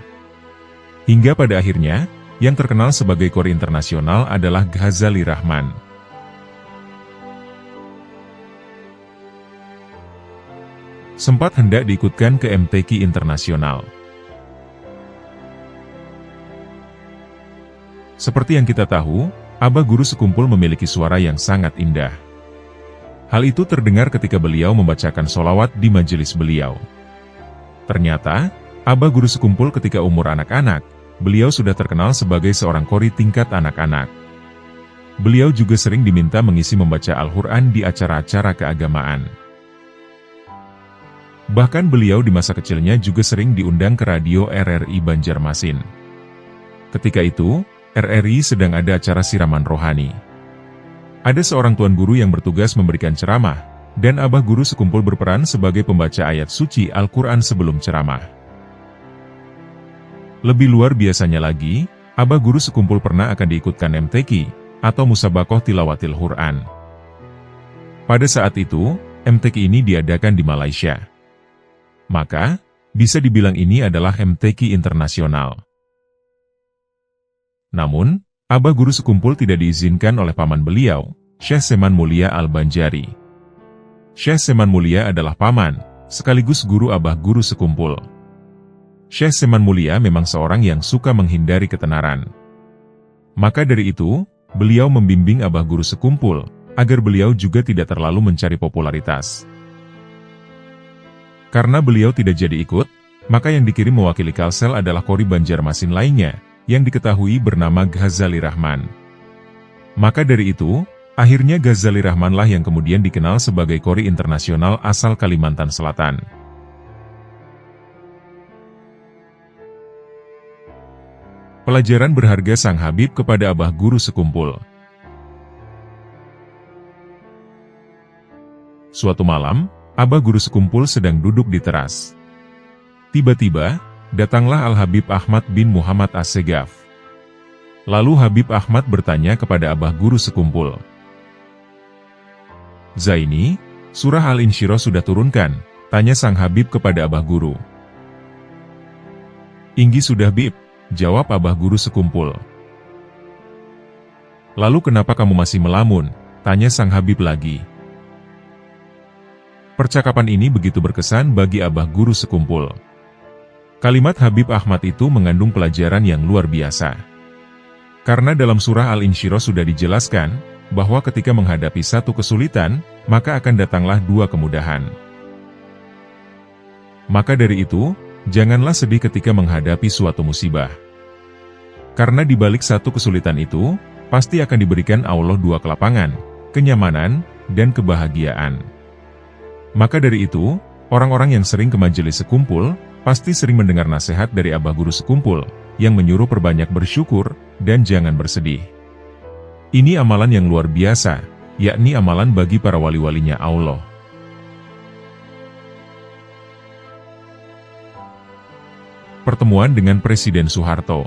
Hingga pada akhirnya, yang terkenal sebagai qori internasional adalah Ghazali Rahman. Sempat hendak diikutkan ke MTQ Internasional. Seperti yang kita tahu, Abah Guru Sekumpul memiliki suara yang sangat indah. Hal itu terdengar ketika beliau membacakan sholawat di majelis beliau. Ternyata, Abah Guru Sekumpul ketika umur anak-anak, beliau sudah terkenal sebagai seorang qori tingkat anak-anak. Beliau juga sering diminta mengisi membaca Al-Quran di acara-acara keagamaan. Bahkan beliau di masa kecilnya juga sering diundang ke radio RRI Banjarmasin. Ketika itu, RRI sedang ada acara siraman rohani. Ada seorang tuan guru yang bertugas memberikan ceramah, dan Abah Guru Sekumpul berperan sebagai pembaca ayat suci Al-Quran sebelum ceramah. Lebih luar biasanya lagi, Abah Guru Sekumpul pernah akan diikutkan MTQ, atau Musabakoh Tilawatil Quran. Pada saat itu, MTQ ini diadakan di Malaysia. Maka, bisa dibilang ini adalah MTQ internasional. Namun, Abah Guru Sekumpul tidak diizinkan oleh paman beliau, Syekh Seman Mulia Al-Banjari. Syekh Seman Mulia adalah paman, sekaligus guru Abah Guru Sekumpul. Syekh Seman Mulia memang seorang yang suka menghindari ketenaran. Maka dari itu, beliau membimbing Abah Guru sekumpul, agar beliau juga tidak terlalu mencari popularitas. Karena beliau tidak jadi ikut, maka yang dikirim mewakili Kalsel adalah Qori Banjarmasin lainnya, yang diketahui bernama Ghazali Rahman. Maka dari itu, akhirnya Ghazali Rahmanlah yang kemudian dikenal sebagai Qori internasional asal Kalimantan Selatan. Pelajaran berharga Sang Habib kepada Abah Guru sekumpul. Suatu malam, Abah Guru sekumpul sedang duduk di teras. Tiba-tiba, datanglah Al-Habib Ahmad bin Muhammad As-Segaf. Lalu Habib Ahmad bertanya kepada Abah Guru sekumpul. "Zaini, surah Al-Insyirah sudah turunkan?" tanya Sang Habib kepada Abah Guru. "Inggi sudah Bib," jawab Abah Guru sekumpul. "Lalu kenapa kamu masih melamun?" tanya Sang Habib lagi. Percakapan ini begitu berkesan bagi Abah Guru sekumpul. Kalimat Habib Ahmad itu mengandung pelajaran yang luar biasa. Karena dalam surah Al-Insyirah sudah dijelaskan, bahwa ketika menghadapi satu kesulitan, maka akan datanglah dua kemudahan. Maka dari itu, janganlah sedih ketika menghadapi suatu musibah. Karena di balik satu kesulitan itu, pasti akan diberikan Allah dua kelapangan, kenyamanan, dan kebahagiaan. Maka dari itu, orang-orang yang sering ke majelis sekumpul, pasti sering mendengar nasihat dari Abah Guru sekumpul, yang menyuruh perbanyak bersyukur, dan jangan bersedih. Ini amalan yang luar biasa, yakni amalan bagi para wali-walinya Allah. Pertemuan dengan Presiden Soeharto.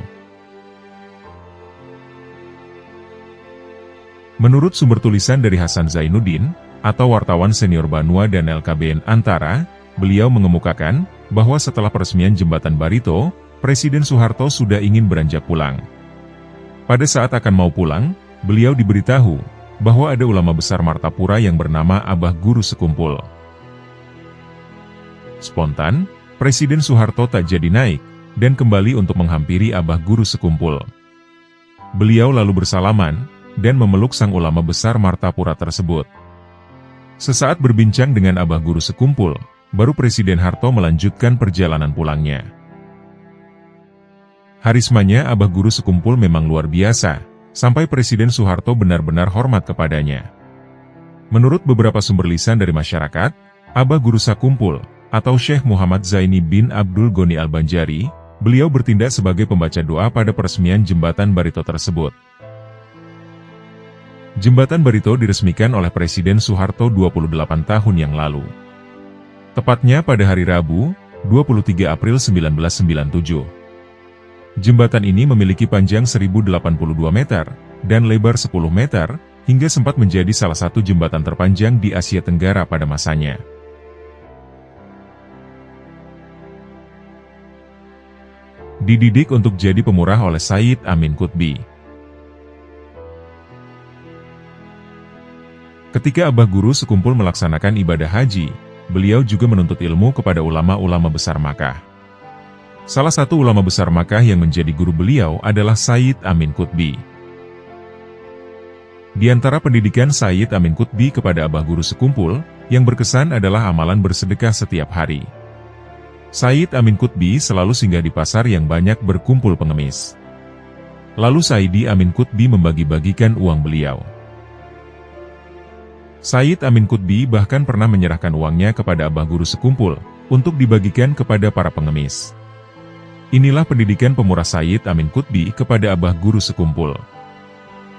Menurut sumber tulisan dari Hasan Zainuddin, atau wartawan senior Banua dan LKBN Antara, beliau mengemukakan bahwa setelah peresmian Jembatan Barito, Presiden Soeharto sudah ingin beranjak pulang. Pada saat akan mau pulang, beliau diberitahu bahwa ada ulama besar Martapura yang bernama Abah Guru sekumpul. Spontan, Presiden Soeharto tak jadi naik, dan kembali untuk menghampiri Abah Guru sekumpul. Beliau lalu bersalaman, dan memeluk sang ulama besar Martapura tersebut. Sesaat berbincang dengan Abah Guru sekumpul, baru Presiden Harto melanjutkan perjalanan pulangnya. Harismanya Abah Guru sekumpul memang luar biasa, sampai Presiden Soeharto benar-benar hormat kepadanya. Menurut beberapa sumber lisan dari masyarakat, Abah Guru sekumpul, atau Syekh Muhammad Zaini bin Abdul Ghani Al-Banjari, beliau bertindak sebagai pembaca doa pada peresmian Jembatan Barito tersebut. Jembatan Barito diresmikan oleh Presiden Soeharto 28 tahun yang lalu. Tepatnya pada hari Rabu, 23 April 1997. Jembatan ini memiliki panjang 1082 meter, dan lebar 10 meter, hingga sempat menjadi salah satu jembatan terpanjang di Asia Tenggara pada masanya. Dididik untuk jadi pemurah oleh Sayyid Amin Qutbi. Ketika Abah Guru sekumpul melaksanakan ibadah haji, beliau juga menuntut ilmu kepada ulama-ulama besar Makkah. Salah satu ulama besar Makkah yang menjadi guru beliau adalah Sayyid Amin Qutbi. Di antara pendidikan Sayyid Amin Qutbi kepada Abah Guru sekumpul, yang berkesan adalah amalan bersedekah setiap hari. Sayyid Amin Qutbi selalu singgah di pasar yang banyak berkumpul pengemis. Lalu Sayyidi Amin Qutbi membagi-bagikan uang beliau. Sayyid Amin Qutbi bahkan pernah menyerahkan uangnya kepada Abah Guru sekumpul, untuk dibagikan kepada para pengemis. Inilah pendidikan pemurah Sayyid Amin Qutbi kepada Abah Guru sekumpul.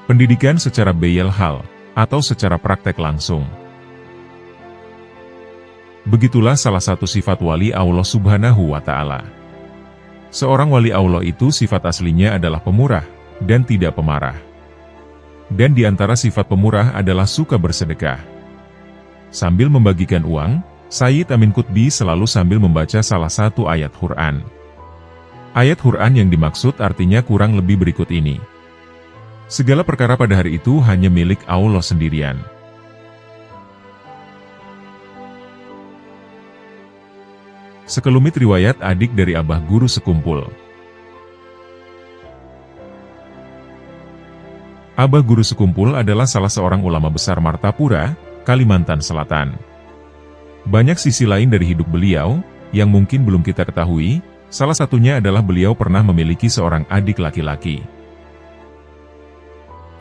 Pendidikan secara bayal hal, atau secara praktek langsung. Begitulah salah satu sifat wali Allah Subhanahu wa Ta'ala. Seorang wali Allah itu sifat aslinya adalah pemurah, dan tidak pemarah. Dan di antara sifat pemurah adalah suka bersedekah. Sambil membagikan uang, Sayyid Amin Qutbi selalu sambil membaca salah satu ayat Quran. Ayat Quran yang dimaksud artinya kurang lebih berikut ini. Segala perkara pada hari itu hanya milik Allah sendirian. Sekelumit riwayat adik dari Abah Guru Sekumpul. Abah Guru Sekumpul adalah salah seorang ulama besar Martapura, Kalimantan Selatan. Banyak sisi lain dari hidup beliau, yang mungkin belum kita ketahui, salah satunya adalah beliau pernah memiliki seorang adik laki-laki.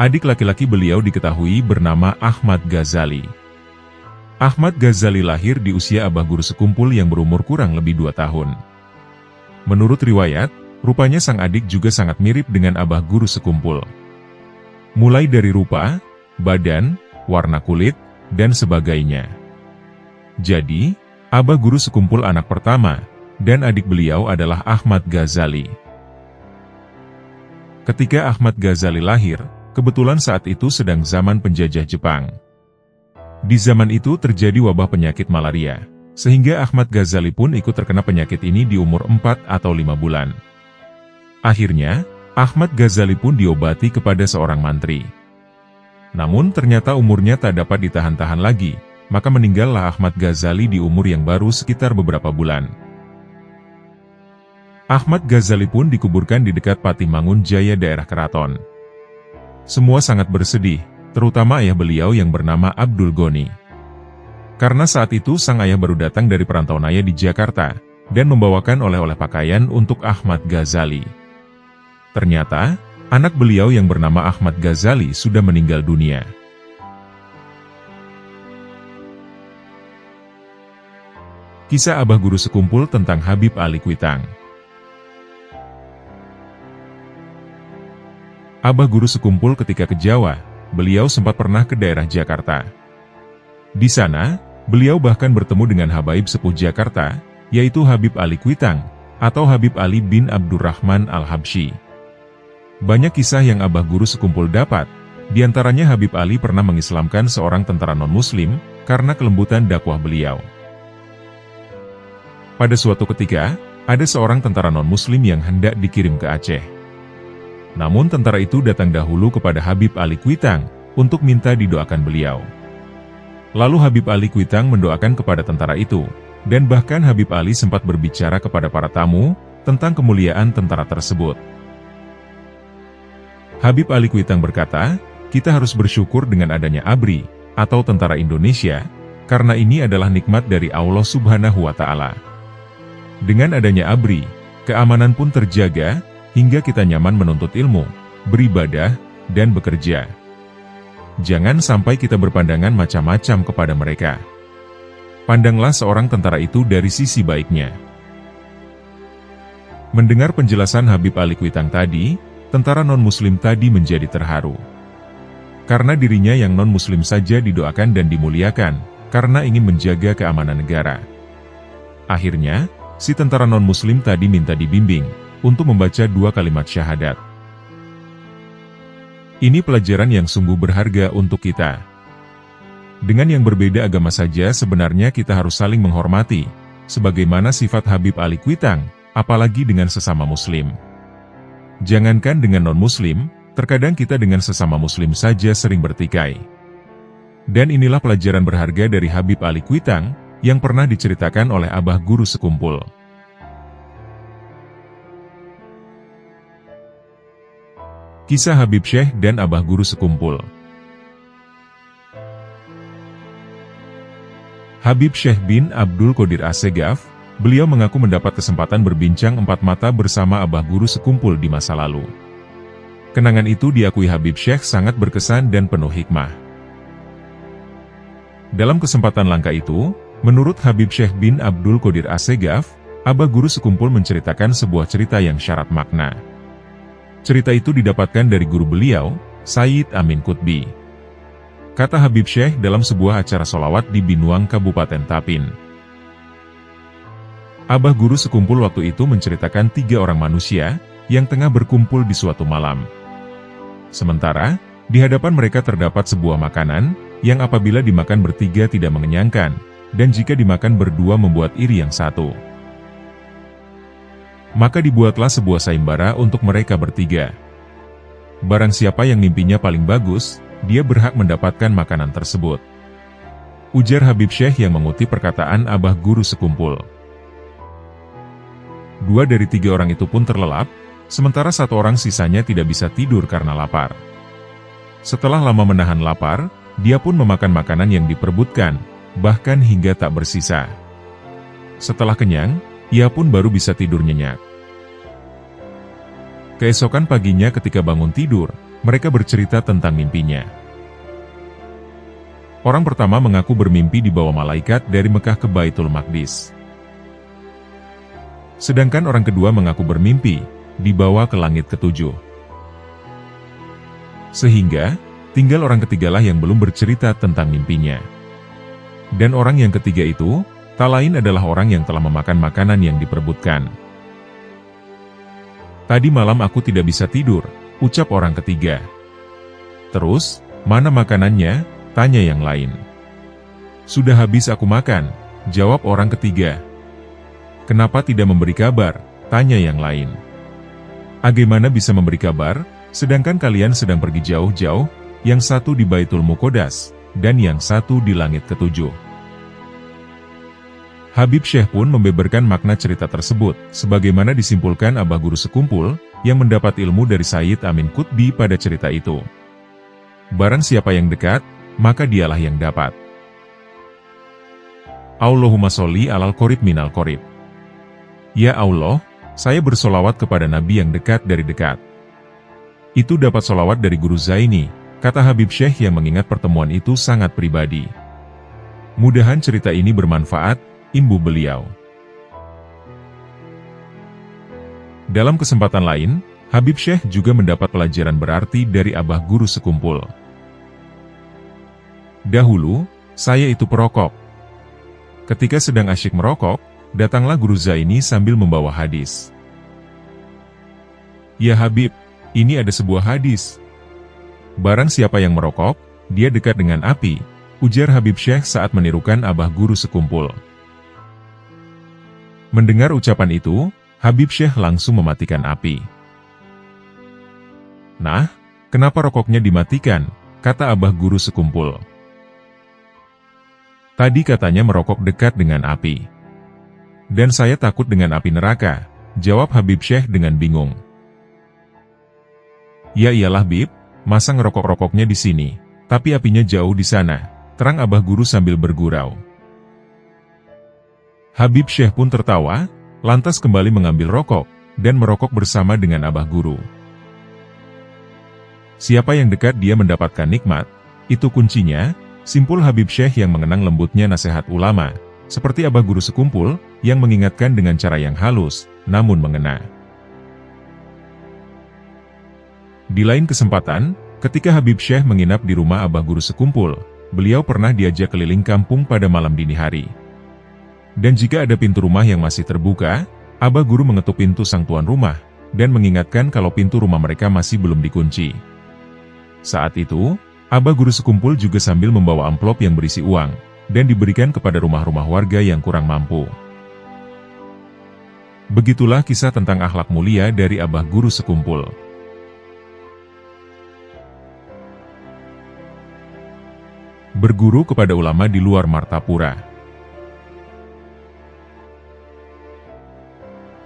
Adik laki-laki beliau diketahui bernama Ahmad Ghazali. Ahmad Ghazali lahir di usia Abah Guru Sekumpul yang berumur kurang lebih 2 tahun. Menurut riwayat, rupanya sang adik juga sangat mirip dengan Abah Guru Sekumpul. Mulai dari rupa, badan, warna kulit, dan sebagainya. Jadi, Abah Guru Sekumpul anak pertama, dan adik beliau adalah Ahmad Ghazali. Ketika Ahmad Ghazali lahir, kebetulan saat itu sedang zaman penjajah Jepang. Di zaman itu terjadi wabah penyakit malaria, sehingga Ahmad Ghazali pun ikut terkena penyakit ini di umur 4 atau 5 bulan. Akhirnya, Ahmad Ghazali pun diobati kepada seorang mantri. Namun ternyata umurnya tak dapat ditahan-tahan lagi, maka meninggallah Ahmad Ghazali di umur yang baru sekitar beberapa bulan. Ahmad Ghazali pun dikuburkan di dekat Patimangun Jaya daerah Keraton. Semua sangat bersedih, terutama ayah beliau yang bernama Abdul Goni. Karena saat itu sang ayah baru datang dari perantauan ayah di Jakarta, dan membawakan oleh-oleh pakaian untuk Ahmad Ghazali. Ternyata, anak beliau yang bernama Ahmad Ghazali sudah meninggal dunia. Kisah Abah Guru Sekumpul tentang Habib Ali Kuitang. Abah Guru Sekumpul ketika ke Jawa, beliau sempat pernah ke daerah Jakarta. Di sana, beliau bahkan bertemu dengan habaib sepuh Jakarta, yaitu Habib Ali Kuitang, atau Habib Ali bin Abdurrahman Al-Habsyi. Banyak kisah yang Abah Guru Sekumpul dapat, diantaranya Habib Ali pernah mengislamkan seorang tentara non-muslim, karena kelembutan dakwah beliau. Pada suatu ketika, ada seorang tentara non-muslim yang hendak dikirim ke Aceh. Namun tentara itu datang dahulu kepada Habib Ali Kuitang, untuk minta didoakan beliau. Lalu Habib Ali Kuitang mendoakan kepada tentara itu, dan bahkan Habib Ali sempat berbicara kepada para tamu, tentang kemuliaan tentara tersebut. Habib Ali Kuitang berkata, kita harus bersyukur dengan adanya ABRI, atau Tentara Indonesia, karena ini adalah nikmat dari Allah Subhanahu wa Ta'ala. Dengan adanya ABRI, keamanan pun terjaga, hingga kita nyaman menuntut ilmu, beribadah, dan bekerja. Jangan sampai kita berpandangan macam-macam kepada mereka. Pandanglah seorang tentara itu dari sisi baiknya. Mendengar penjelasan Habib Ali Kuitang tadi, tentara non-muslim tadi menjadi terharu. Karena dirinya yang non-muslim saja didoakan dan dimuliakan, karena ingin menjaga keamanan negara. Akhirnya, si tentara non-muslim tadi minta dibimbing, untuk membaca 2 kalimat syahadat. Ini pelajaran yang sungguh berharga untuk kita. Dengan yang berbeda agama saja sebenarnya kita harus saling menghormati, sebagaimana sifat Habib Ali Kuitang, apalagi dengan sesama muslim. Jangankan dengan non-muslim, terkadang kita dengan sesama muslim saja sering bertikai. Dan inilah pelajaran berharga dari Habib Ali Kuitang, yang pernah diceritakan oleh Abah Guru Sekumpul. Kisah Habib Syekh dan Abah Guru Sekumpul. Habib Syekh bin Abdul Qadir Assegaf, beliau mengaku mendapat kesempatan berbincang 4 mata bersama Abah Guru Sekumpul di masa lalu. Kenangan itu diakui Habib Syekh sangat berkesan dan penuh hikmah. Dalam kesempatan langka itu, menurut Habib Syekh bin Abdul Qadir Assegaf, Abah Guru Sekumpul menceritakan sebuah cerita yang syarat makna. Cerita itu didapatkan dari guru beliau, Sayyid Amin Qutbi. Kata Habib Syekh dalam sebuah acara sholawat di Binuang, Kabupaten Tapin. Abah Guru Sekumpul waktu itu menceritakan 3 orang manusia, yang tengah berkumpul di suatu malam. Sementara, di hadapan mereka terdapat sebuah makanan, yang apabila dimakan bertiga tidak mengenyangkan, dan jika dimakan berdua membuat iri yang satu. Maka dibuatlah sebuah sayembara untuk mereka bertiga. Barang siapa yang mimpinya paling bagus, dia berhak mendapatkan makanan tersebut. Ujar Habib Syekh yang mengutip perkataan Abah Guru Sekumpul. 2 dari 3 orang itu pun terlelap, sementara 1 orang sisanya tidak bisa tidur karena lapar. Setelah lama menahan lapar, dia pun memakan makanan yang diperebutkan, bahkan hingga tak bersisa. Setelah kenyang, ia pun baru bisa tidur nyenyak. Keesokan paginya ketika bangun tidur, mereka bercerita tentang mimpinya. Orang pertama mengaku bermimpi dibawa malaikat dari Mekah ke Baitul Maqdis. Sedangkan orang kedua mengaku bermimpi dibawa ke langit ke-7. Sehingga, tinggal orang ketigalah yang belum bercerita tentang mimpinya. Dan orang yang ketiga itu, tak lain adalah orang yang telah memakan makanan yang diperebutkan. Tadi malam aku tidak bisa tidur, ucap orang ketiga. Terus, mana makanannya? Tanya yang lain. Sudah habis aku makan, jawab orang ketiga. Kenapa tidak memberi kabar? Tanya yang lain. Bagaimana bisa memberi kabar, sedangkan kalian sedang pergi jauh-jauh, yang satu di Baitul Muqaddas, dan yang satu di langit ke-7. Habib Syekh pun membeberkan makna cerita tersebut, sebagaimana disimpulkan Abah Guru Sekumpul, yang mendapat ilmu dari Sayyid Amin Qutbi pada cerita itu. Barang siapa yang dekat, maka dialah yang dapat. Allahumma sholli alal qorib minal qorib. Ya Allah, saya bersolawat kepada Nabi yang dekat dari dekat. Itu dapat solawat dari Guru Zaini, kata Habib Syekh yang mengingat pertemuan itu sangat pribadi. Mudahan cerita ini bermanfaat, imbu beliau. Dalam kesempatan lain, Habib Syekh juga mendapat pelajaran berarti dari Abah Guru Sekumpul. Dahulu, saya itu perokok. Ketika sedang asyik merokok, datanglah Guru Zaini sambil membawa hadis. Ya Habib, ini ada sebuah hadis. Barang siapa yang merokok, dia dekat dengan api, ujar Habib Syekh saat menirukan Abah Guru Sekumpul. Mendengar ucapan itu, Habib Syekh langsung mematikan api. Nah, kenapa rokoknya dimatikan? Kata Abah Guru Sekumpul. Tadi katanya merokok dekat dengan api. Dan saya takut dengan api neraka, jawab Habib Syekh dengan bingung. Ya iyalah Bib, masa ngerokok-rokoknya di sini, tapi apinya jauh di sana, terang Abah Guru sambil bergurau. Habib Syekh pun tertawa, lantas kembali mengambil rokok, dan merokok bersama dengan Abah Guru. Siapa yang dekat dia mendapatkan nikmat, itu kuncinya, simpul Habib Syekh yang mengenang lembutnya nasihat ulama, seperti Abah Guru Sekumpul, yang mengingatkan dengan cara yang halus, namun mengena. Di lain kesempatan, ketika Habib Syekh menginap di rumah Abah Guru Sekumpul, beliau pernah diajak keliling kampung pada malam dini hari. Dan jika ada pintu rumah yang masih terbuka, Abah Guru mengetuk pintu sang tuan rumah, dan mengingatkan kalau pintu rumah mereka masih belum dikunci. Saat itu, Abah Guru Sekumpul juga sambil membawa amplop yang berisi uang, dan diberikan kepada rumah-rumah warga yang kurang mampu. Begitulah kisah tentang akhlak mulia dari Abah Guru Sekumpul. Berguru kepada ulama di luar Martapura.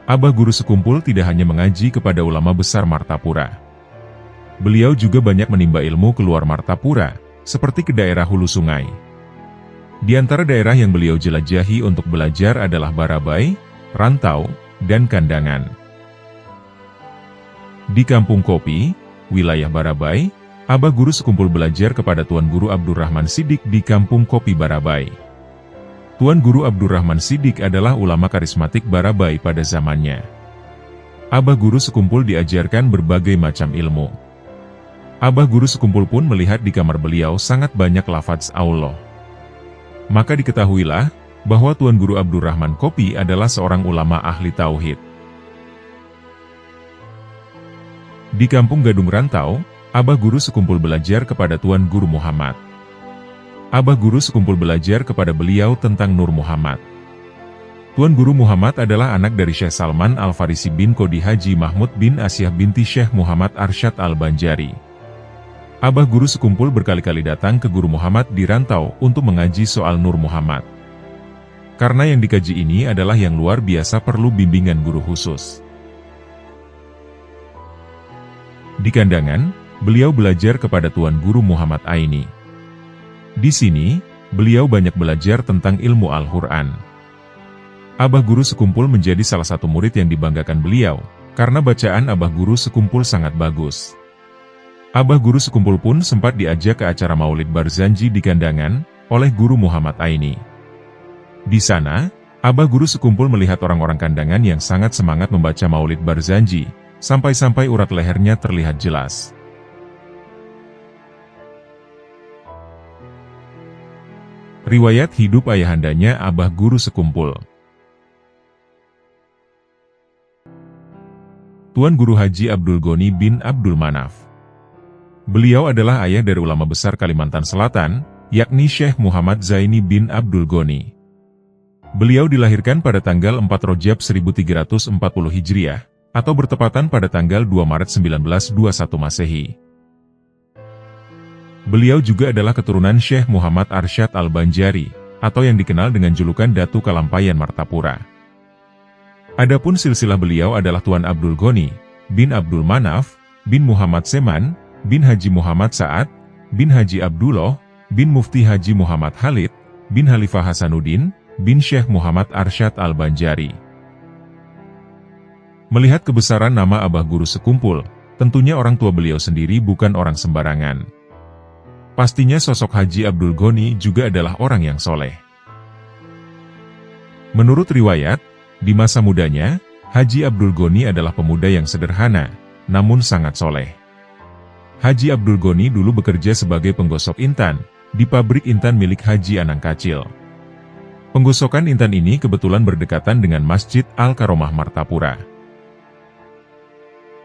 Abah Guru Sekumpul tidak hanya mengaji kepada ulama besar Martapura. Beliau juga banyak menimba ilmu keluar Martapura, seperti ke daerah hulu sungai. Di antara daerah yang beliau jelajahi untuk belajar adalah Barabai, Rantau, dan Kandangan. Di Kampung Kopi, wilayah Barabai, Abah Guru Sekumpul belajar kepada Tuan Guru Abdurrahman Siddiq di Kampung Kopi Barabai. Tuan Guru Abdurrahman Siddiq adalah ulama karismatik Barabai pada zamannya. Abah Guru Sekumpul diajarkan berbagai macam ilmu. Abah Guru Sekumpul pun melihat di kamar beliau sangat banyak lafaz Allah. Maka diketahuilah bahwa Tuan Guru Abdurrahman Kopi adalah seorang ulama ahli tauhid. Di Kampung Gadung Rantau, Abah Guru Sekumpul belajar kepada Tuan Guru Muhammad. Abah Guru Sekumpul belajar kepada beliau tentang Nur Muhammad. Tuan Guru Muhammad adalah anak dari Syekh Salman Al-Farisi bin Qodi Haji Mahmud bin Asyah binti Syekh Muhammad Arsyad Al-Banjari. Abah Guru Sekumpul berkali-kali datang ke Guru Muhammad di Rantau untuk mengaji soal Nur Muhammad. karena yang dikaji ini adalah yang luar biasa perlu bimbingan guru khusus. Di Kandangan, beliau belajar kepada Tuan Guru Muhammad Aini. Di sini, beliau banyak belajar tentang ilmu Al-Quran. Abah Guru Sekumpul menjadi salah satu murid yang dibanggakan beliau, karena bacaan Abah Guru Sekumpul sangat bagus. Abah Guru Sekumpul pun sempat diajak ke acara Maulid Barzanji di Kandangan, oleh Guru Muhammad Aini. Di sana, Abah Guru Sekumpul melihat orang-orang Kandangan yang sangat semangat membaca Maulid Barzanji, sampai-sampai urat lehernya terlihat jelas. Riwayat hidup ayahandanya Abah Guru Sekumpul. Tuan Guru Haji Abdul Ghani bin Abdul Manaf. Beliau adalah ayah dari ulama besar Kalimantan Selatan, yakni Syekh Muhammad Zaini bin Abdul Ghani. Beliau dilahirkan pada tanggal 4 Rajab 1340 Hijriah, atau bertepatan pada tanggal 2 Maret 1921 Masehi. Beliau juga adalah keturunan Syekh Muhammad Arsyad Al-Banjari, atau yang dikenal dengan julukan Datu Kalampayan Martapura. Adapun silsilah beliau adalah Tuan Abdul Ghani bin Abdul Manaf, bin Muhammad Seman, bin Haji Muhammad Sa'ad, bin Haji Abdullah, bin Mufti Haji Muhammad Khalid, bin Khalifah Hasanuddin, bin Syekh Muhammad Arsyad Al-Banjari. Melihat kebesaran nama Abah Guru Sekumpul, tentunya orang tua beliau sendiri bukan orang sembarangan. Pastinya sosok Haji Abdul Ghani juga adalah orang yang soleh. Menurut riwayat, di masa mudanya, Haji Abdul Ghani adalah pemuda yang sederhana, namun sangat soleh. Haji Abdul Ghani dulu bekerja sebagai penggosok intan, di pabrik intan milik Haji Anang Kacil. Penggosokan intan ini kebetulan berdekatan dengan Masjid Al-Karomah Martapura.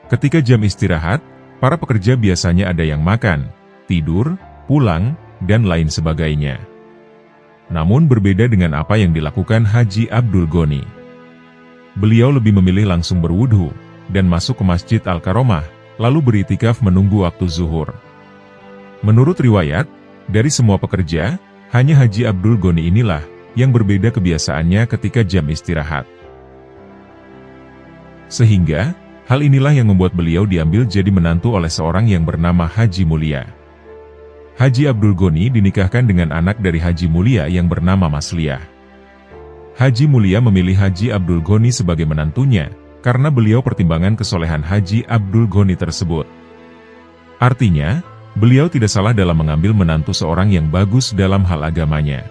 Ketika jam istirahat, para pekerja biasanya ada yang makan, tidur, pulang, dan lain sebagainya. Namun berbeda dengan apa yang dilakukan Haji Abdul Ghani. Beliau lebih memilih langsung berwudhu, dan masuk ke Masjid Al-Karomah, lalu beritikaf menunggu waktu zuhur. Menurut riwayat, dari semua pekerja, hanya Haji Abdul Ghani inilah, yang berbeda kebiasaannya ketika jam istirahat. Sehingga, hal inilah yang membuat beliau diambil jadi menantu oleh seorang yang bernama Haji Mulia. Haji Abdul Ghani dinikahkan dengan anak dari Haji Mulia yang bernama Masliah. Haji Mulia memilih Haji Abdul Ghani sebagai menantunya, karena beliau pertimbangan kesolehan Haji Abdul Ghani tersebut. Artinya, beliau tidak salah dalam mengambil menantu seorang yang bagus dalam hal agamanya.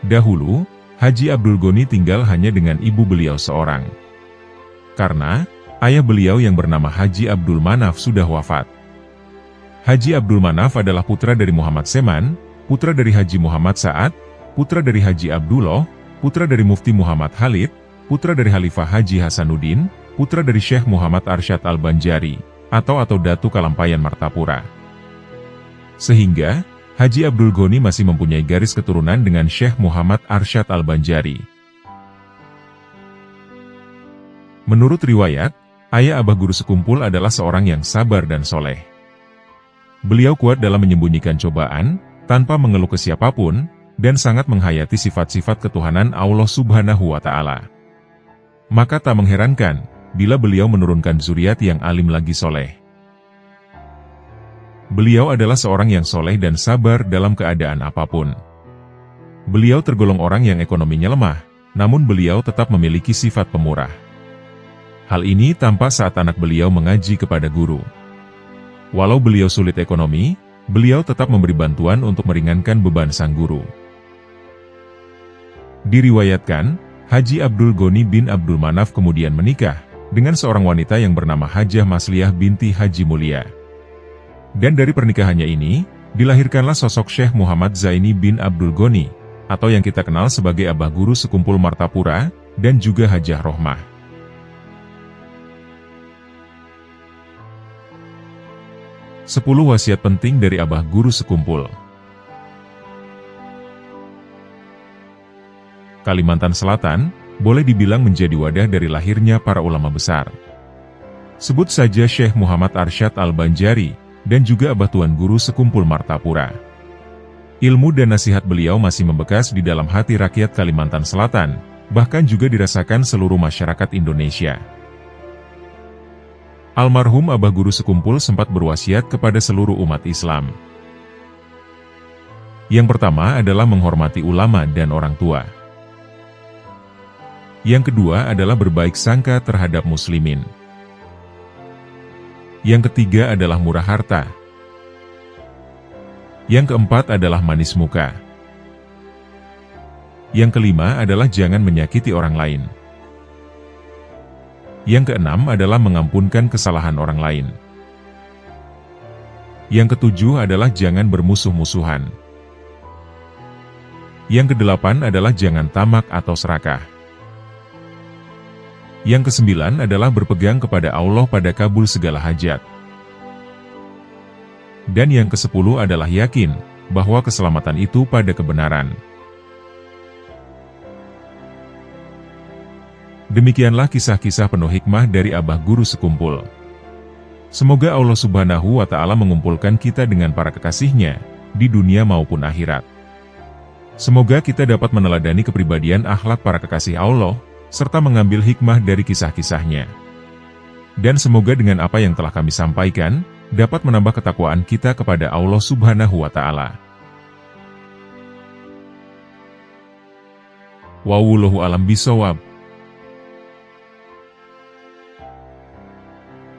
Dahulu, Haji Abdul Ghani tinggal hanya dengan ibu beliau seorang. Karena, ayah beliau yang bernama Haji Abdul Manaf sudah wafat. Haji Abdul Manaf adalah putra dari Muhammad Seman, putra dari Haji Muhammad Sa'ad, putra dari Haji Abdullah, putra dari Mufti Muhammad Khalid, putra dari Khalifah Haji Hasanuddin, putra dari Syekh Muhammad Arsyad Al-Banjari, atau Datu Kalampayan Martapura. Sehingga, Haji Abdul Ghani masih mempunyai garis keturunan dengan Syekh Muhammad Arsyad Al-Banjari. Menurut riwayat, ayah Abah Guru Sekumpul adalah seorang yang sabar dan soleh. Beliau kuat dalam menyembunyikan cobaan, tanpa mengeluh ke siapapun, dan sangat menghayati sifat-sifat ketuhanan Allah Subhanahu wa Ta'ala. Maka tak mengherankan, bila beliau menurunkan zuriat yang alim lagi soleh. Beliau adalah seorang yang soleh dan sabar dalam keadaan apapun. Beliau tergolong orang yang ekonominya lemah, namun beliau tetap memiliki sifat pemurah. Hal ini tampak saat anak beliau mengaji kepada guru. Walau beliau sulit ekonomi, beliau tetap memberi bantuan untuk meringankan beban sang guru. Diriwayatkan, Haji Abdul Ghani bin Abdul Manaf kemudian menikah dengan seorang wanita yang bernama Hajah Masliah binti Haji Mulia. Dan dari pernikahannya ini, dilahirkanlah sosok Syekh Muhammad Zaini bin Abdul Ghani, atau yang kita kenal sebagai Abah Guru Sekumpul Martapura, dan juga Hajah Rohmah. 10 wasiat penting dari Abah Guru Sekumpul. Kalimantan Selatan, boleh dibilang menjadi wadah dari lahirnya para ulama besar. Sebut saja Syekh Muhammad Arsyad Al-Banjari, dan juga Abah Tuan Guru Sekumpul Martapura. Ilmu dan nasihat beliau masih membekas di dalam hati rakyat Kalimantan Selatan, bahkan juga dirasakan seluruh masyarakat Indonesia. Almarhum Abah Guru Sekumpul sempat berwasiat kepada seluruh umat Islam. Yang pertama adalah menghormati ulama dan orang tua. Yang kedua adalah berbaik sangka terhadap muslimin. Yang ketiga adalah murah harta. Yang keempat adalah manis muka. Yang kelima adalah jangan menyakiti orang lain. Yang keenam adalah mengampunkan kesalahan orang lain. Yang ketujuh adalah jangan bermusuh-musuhan. Yang kedelapan adalah jangan tamak atau serakah. Yang kesembilan adalah berpegang kepada Allah pada kabul segala hajat. Dan yang ke-10 adalah yakin bahwa keselamatan itu pada kebenaran. Demikianlah kisah-kisah penuh hikmah dari Abah Guru Sekumpul. Semoga Allah Subhanahu wa Ta'ala mengumpulkan kita dengan para kekasihnya di dunia maupun akhirat. Semoga kita dapat meneladani kepribadian akhlak para kekasih Allah, serta mengambil hikmah dari kisah-kisahnya. Dan semoga dengan apa yang telah kami sampaikan, dapat menambah ketakwaan kita kepada Allah Subhanahu wa Ta'ala. Wallahu a'lam bishawab.